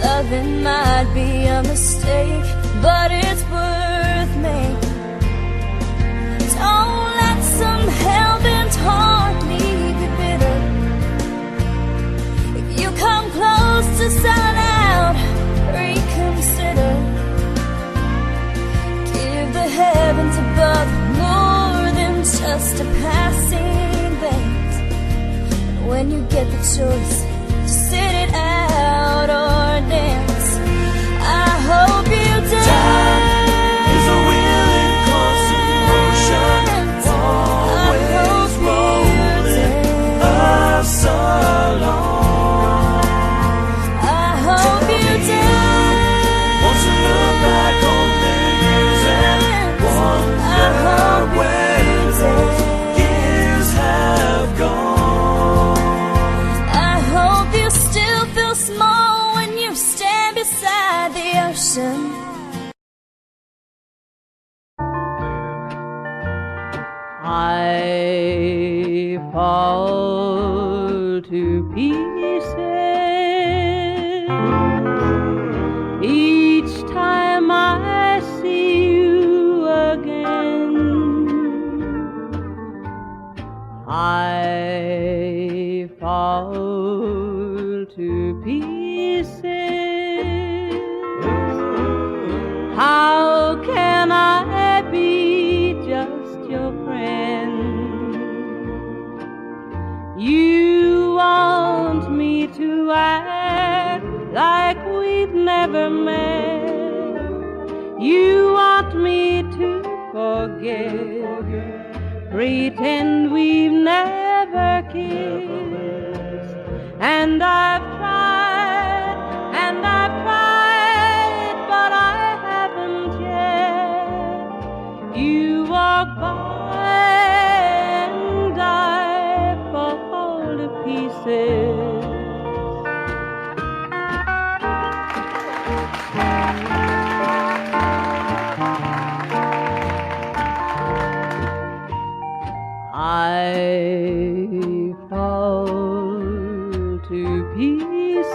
Loving might be a mistake, but it's worth making. Don't let some hell-bent heart lead when you get the choice to sit it out or dance. I hope you dance. Time is a willing constant motion, always rolling us along. I hope you dance. Want to look back on the years and wonder where those years have gone. I hope you still feel small when you stand beside the ocean. I fall to pieces each time I see you again. I fall to pieces. How can I be just your friend? You want me to act like we've never met. You want me to forget, pretend we've never kissed. And I've tried, but I haven't yet. You walk by and I fall to pieces. I fall to pieces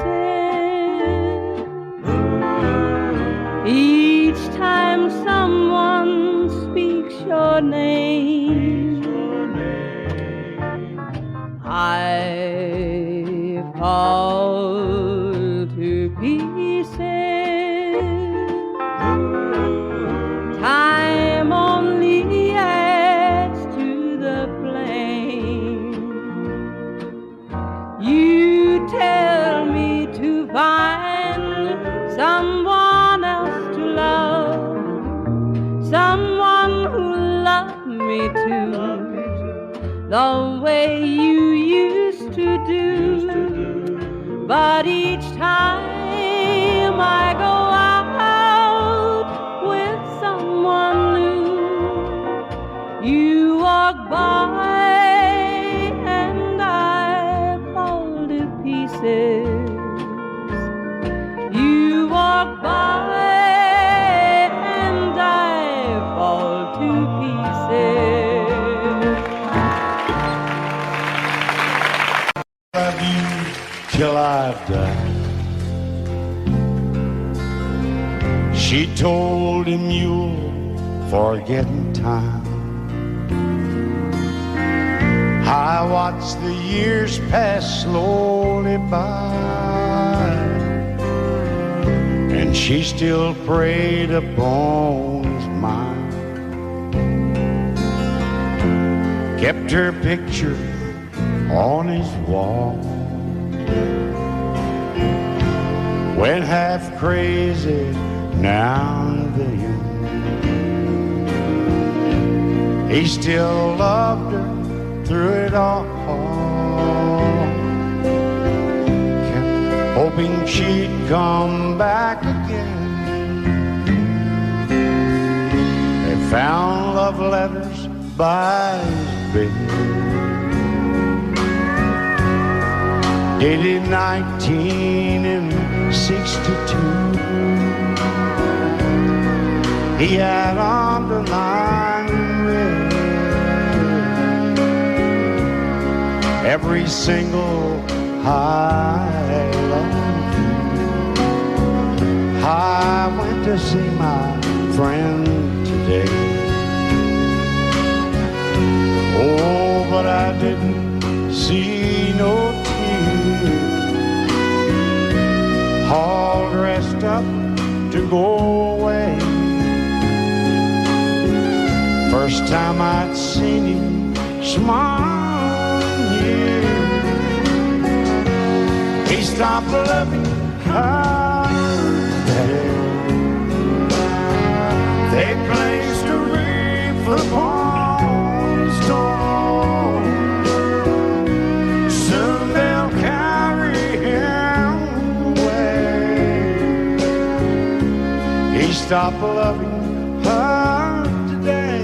each time someone speaks your name. I fall to pieces. Time only adds to the flame. You tell me to find someone else to love, someone who loved me too, the way you used to do. But each time I go out with someone new, you walk by and I fall to pieces. You walk by and I fall to pieces. Love you till I die. She told him you'll forget in time. I watched the years pass slowly by, and she still preyed upon his mind. Kept her picture on his wall. Went half crazy now and then. He still loved her through it all. Kept hoping she'd come back again. They found love letters by his bed, dated 1962. He had underlined red every single I love you. I went to see my friend today. Oh, but I didn't see no tears, all dressed up to go away. First time I'd seen him smile in years. He stopped loving her today. They placed a wreath upon his door. Soon they'll carry him away. He stopped loving her today.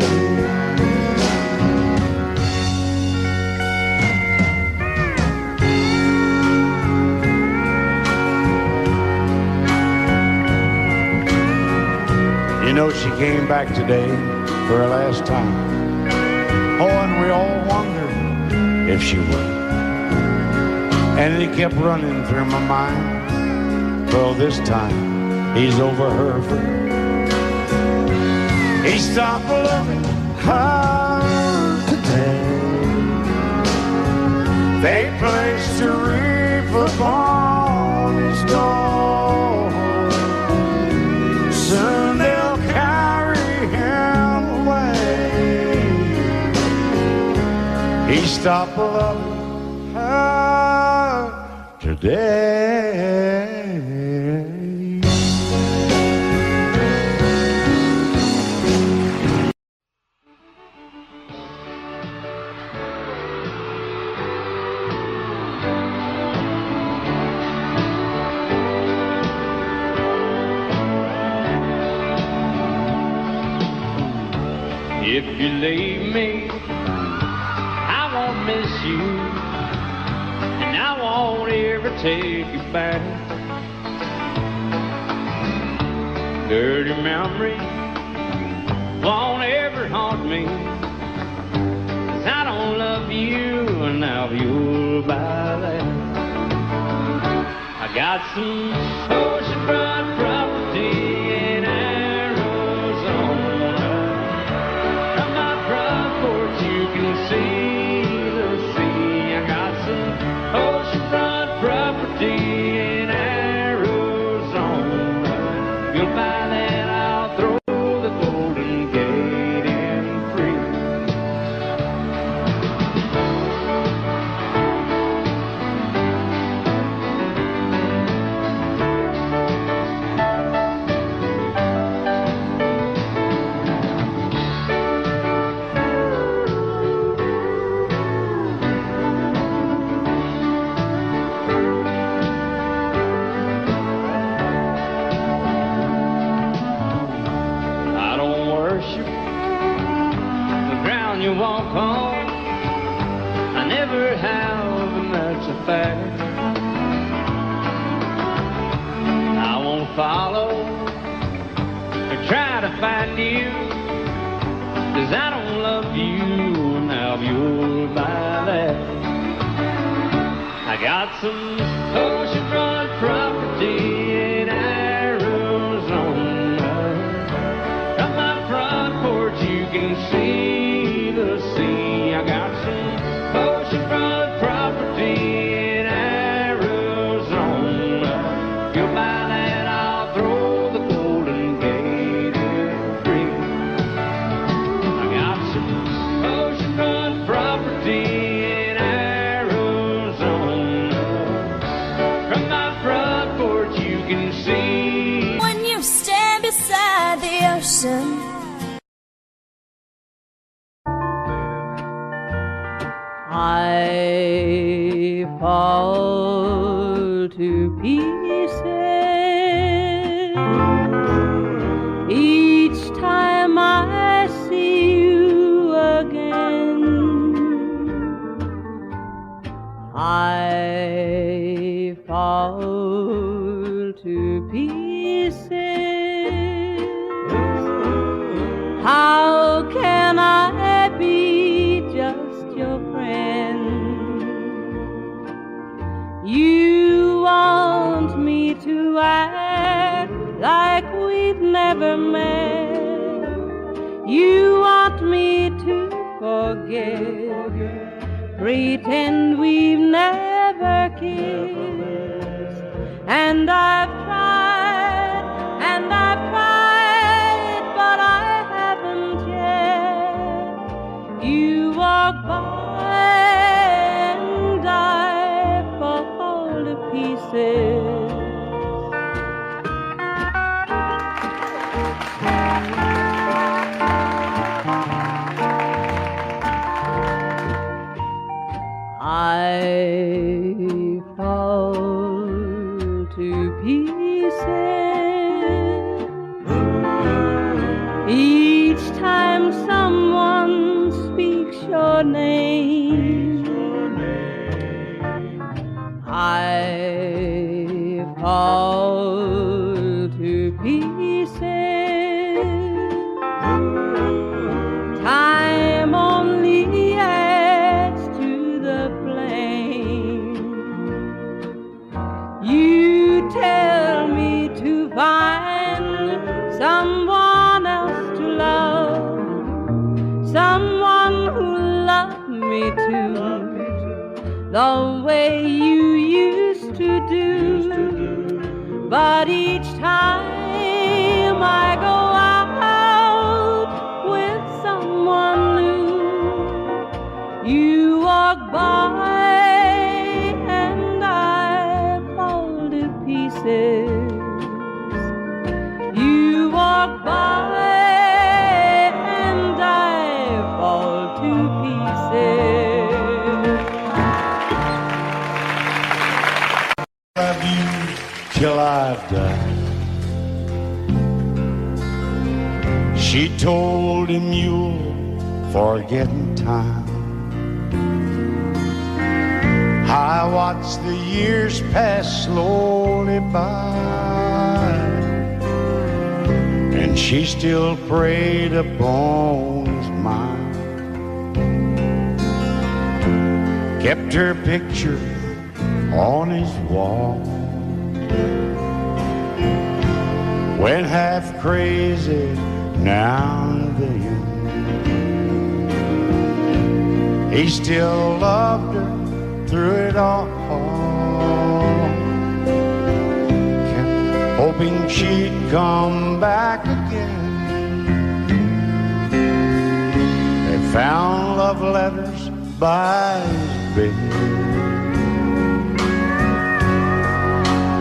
You know, she came back today for her last time. Oh, and we all wondered if she would. And it kept running through my mind. Well, this time he's over her for good. He stopped loving her today. They placed a wreath upon his door. Soon they'll carry him away. He stopped loving her today. If you leave me, I won't miss you, and I won't ever take you back. Dirty memory won't ever haunt me, 'cause I don't love you, and now you'll buy that. I got some oceanfront property in Arizona. From my front porch you can see the sea. I got some oceanfront property in Arizona. You'll buy that, I'll throw the Golden Gate in free. I don't worship the ground you walk on. I never have, and that's a fact. I won't follow or try to find you, 'cause I don't love you, and now you'll buy that. I got some oceanfront property in Arizona. From my front porch you can see the sea. I got some oceanfront property in Arizona. You'll buy that, I'll throw the Golden Gate in free. I got some oceanfront property in Arizona. From my front porch you can see. When you stand beside the ocean, I fall to pieces each time I see you again. I fall to pieces. How can I be just your friend? You want me to act like we've never met. You want me to forget, pretend we've never kissed. And I've tried, but I haven't yet. You walk by and I fall to pieces. I fall to pieces each time someone speaks your name. I fall to pieces. Time only adds to the flame. You tell me to find someone else to love, someone who loved me too, the way you used to do. But each time I go out with someone new, you walk by and I fall to pieces. You walk by and I fall to pieces. Love you till I die. She told him you'll forget in time. I watched the years pass slowly by, and she still preyed upon his mind. Kept her picture on his wall. Went half crazy now and then. He still loved her through it all. Kept hoping she'd come back again. They found love letters by his bed,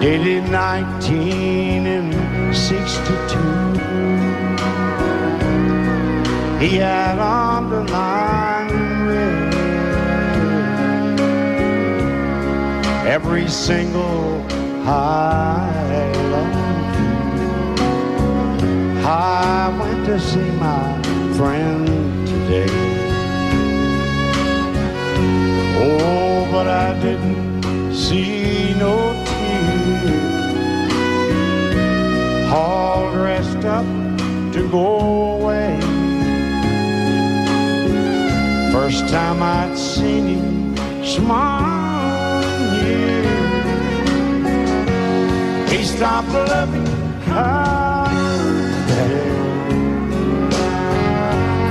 dated 1962. He had underlined in red every single I love you. I went to see my friend today. Oh, but I didn't see no tears. All dressed up to go away. First time I'd seen him smile in years. He stopped loving her today.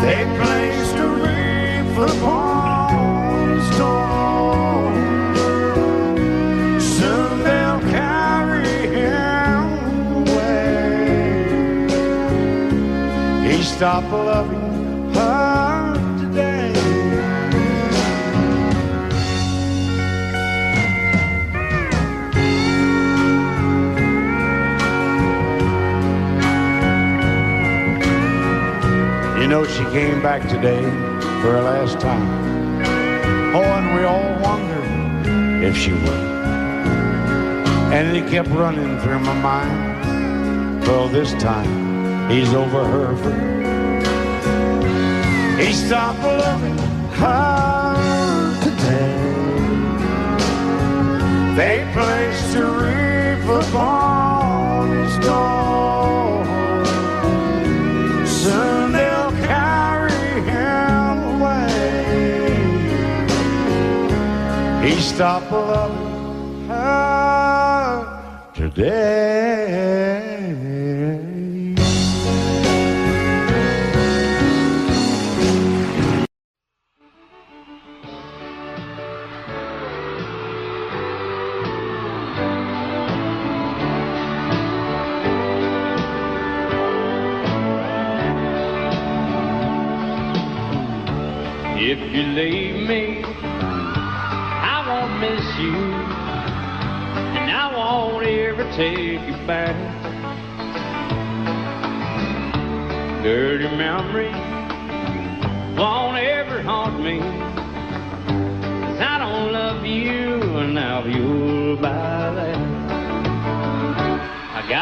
They placed a wreath upon his door. Soon they'll carry him away. He stopped loving her today. You know, she came back today for her last time. Oh, and we all wondered if she would. And it kept running through my mind. Well, this time he's over her for good. He stopped loving her today. They placed a wreath upon his door. Soon they'll carry him away. He stopped loving her today. If you leave me, I won't miss you, and I won't ever take you back. Dirty memories won't ever haunt me, 'cause I don't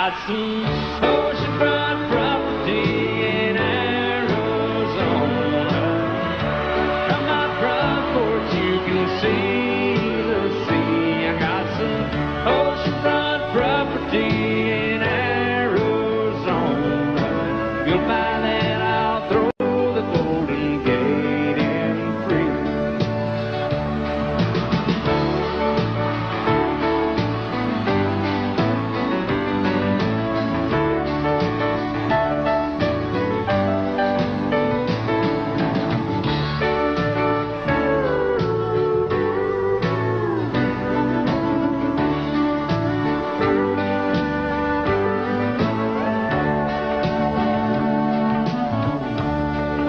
got some oceanfront property in Arizona. From my front porch you can see the sea. I got some oceanfront property in Arizona. If you'll buy that, I'll throw the Golden Gate in free.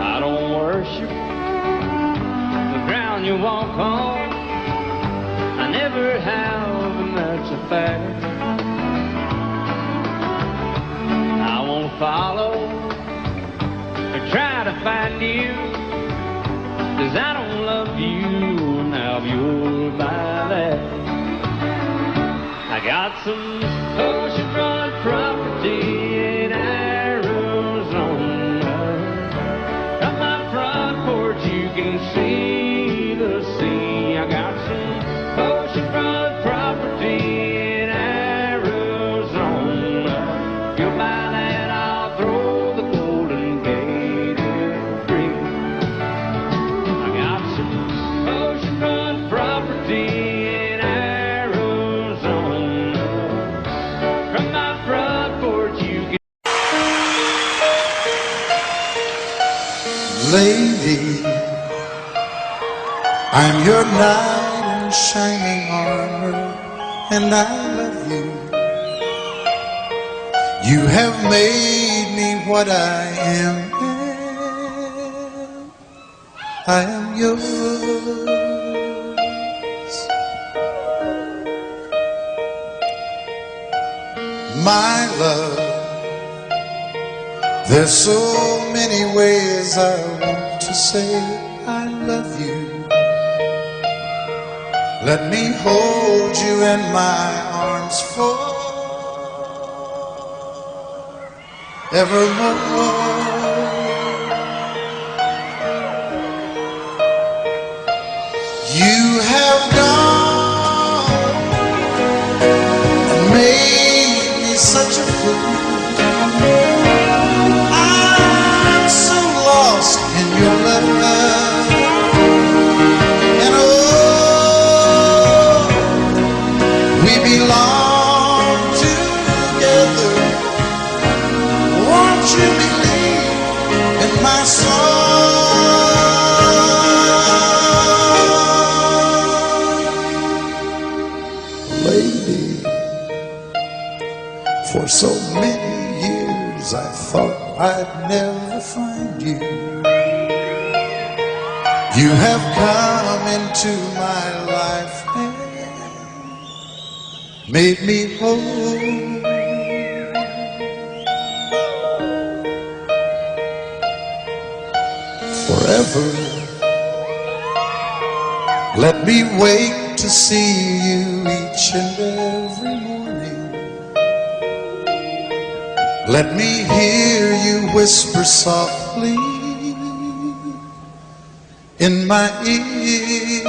I don't worship the ground you walk on. I never have, and that's a fact. I won't follow or try to find you, 'cause I don't love you. Now you'll buy that. I got some oceanfront property in Arizona. From my front porch you can see the sea. I got some oceanfront property in Arizona. If you'll buy that, I'll throw the Golden Gate in free. I got some oceanfront property in Arizona. From my front porch you can. Lady, I'm your knight in shining armor, and I love you. You have made me what I am. I am yours. My love, there's so many ways I want to say I love you. Let me hold you in my arms forevermore. You have gone and made me such a fool. I'm so lost in your love, and oh, we belong together. Won't you believe in my song, lady? For so many years I thought I'd never find you. You have come into my life and made me whole. Forever, let me wake to see you each and every morning. Let me hear you whisper softly in my ear.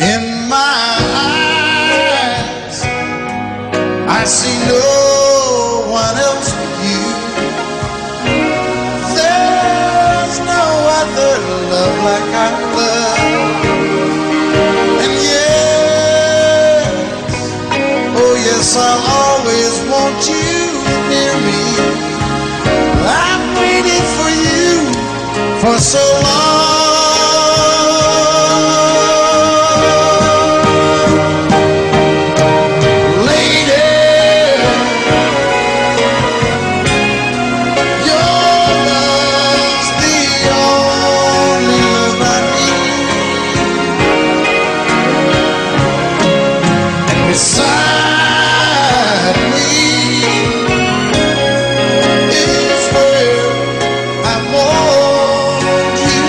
In my eyes, I see no one else but you. There's no other love like I love. And yes, oh yes, I'll always want you near me. I've waited for you for so long. Beside me is where I want you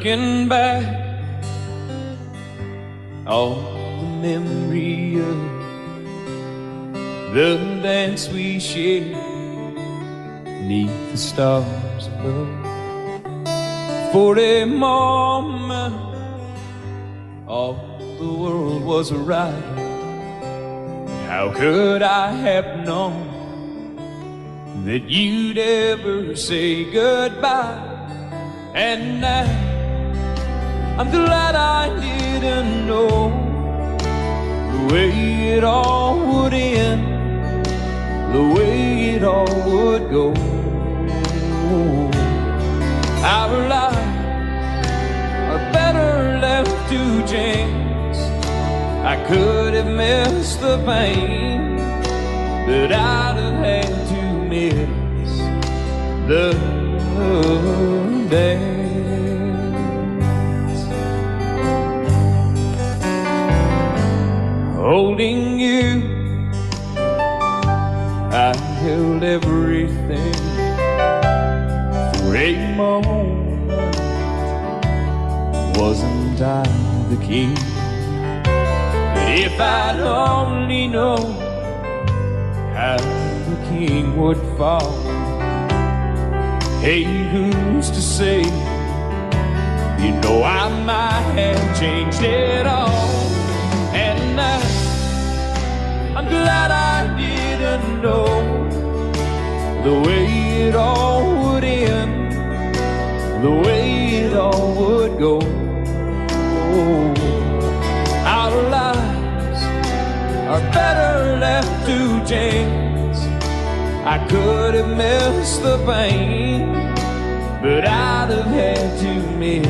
Looking back, all the memory of the dance we shared neath the stars above. For a moment, all the world was right. How could I have known that you'd ever say goodbye? And now I'm glad I didn't know the way it all would end, the way it all would go. Our lives are better left to chance. I could have missed the pain, but I'd have had to miss the dance. Holding you, I held everything. For a moment, wasn't I the king? But if I'd only known how the king would fall, hey, who's to say? You know I might have changed it all. And I'm glad I didn't know the way it all would end, the way it all would go. Our lives are better left to chance. I could have missed the pain, but I'd have had to miss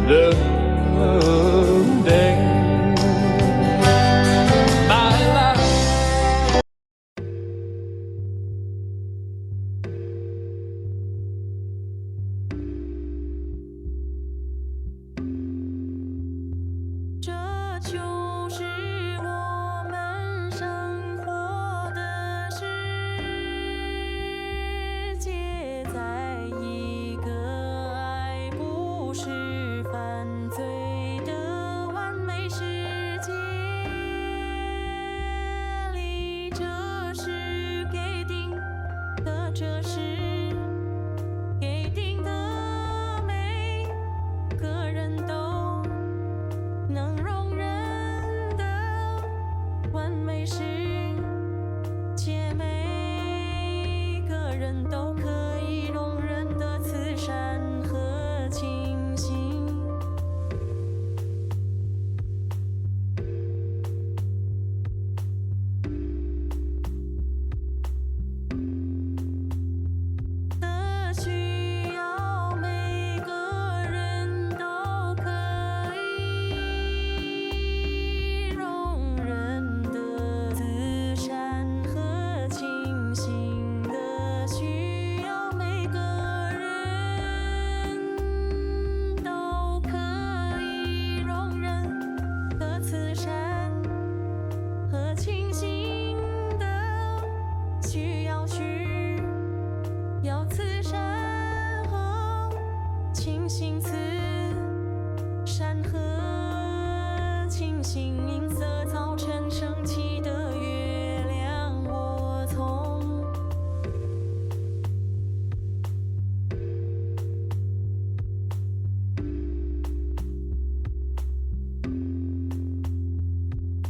the day. My life.这就是我们生活的世界，在一个爱不是犯罪的完美世界里，这是给定的，这是给定的，每个人都能容忍的完美世界，每个人都可以容忍的慈善和清醒。的需要，每个人都可以容忍的慈善和清醒的需要，每个人都可以容忍的慈善和清醒的需要，需要慈善和清醒，慈善和清醒，银色早晨升起的月亮，我从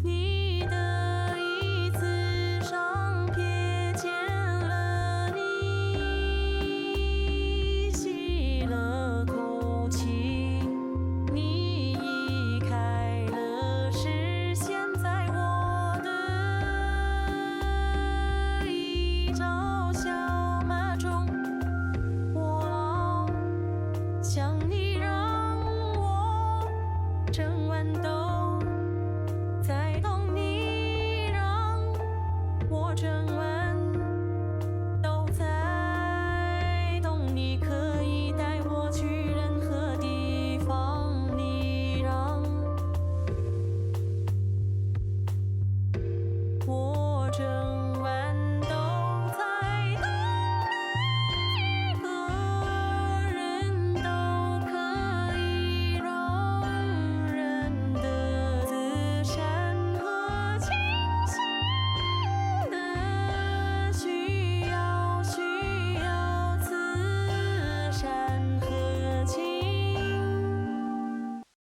你的椅子上瞥见了你，吸了口气，你移开了视线，在我的一朝小马中，我老想你，让我整晚都在等你，让我整晚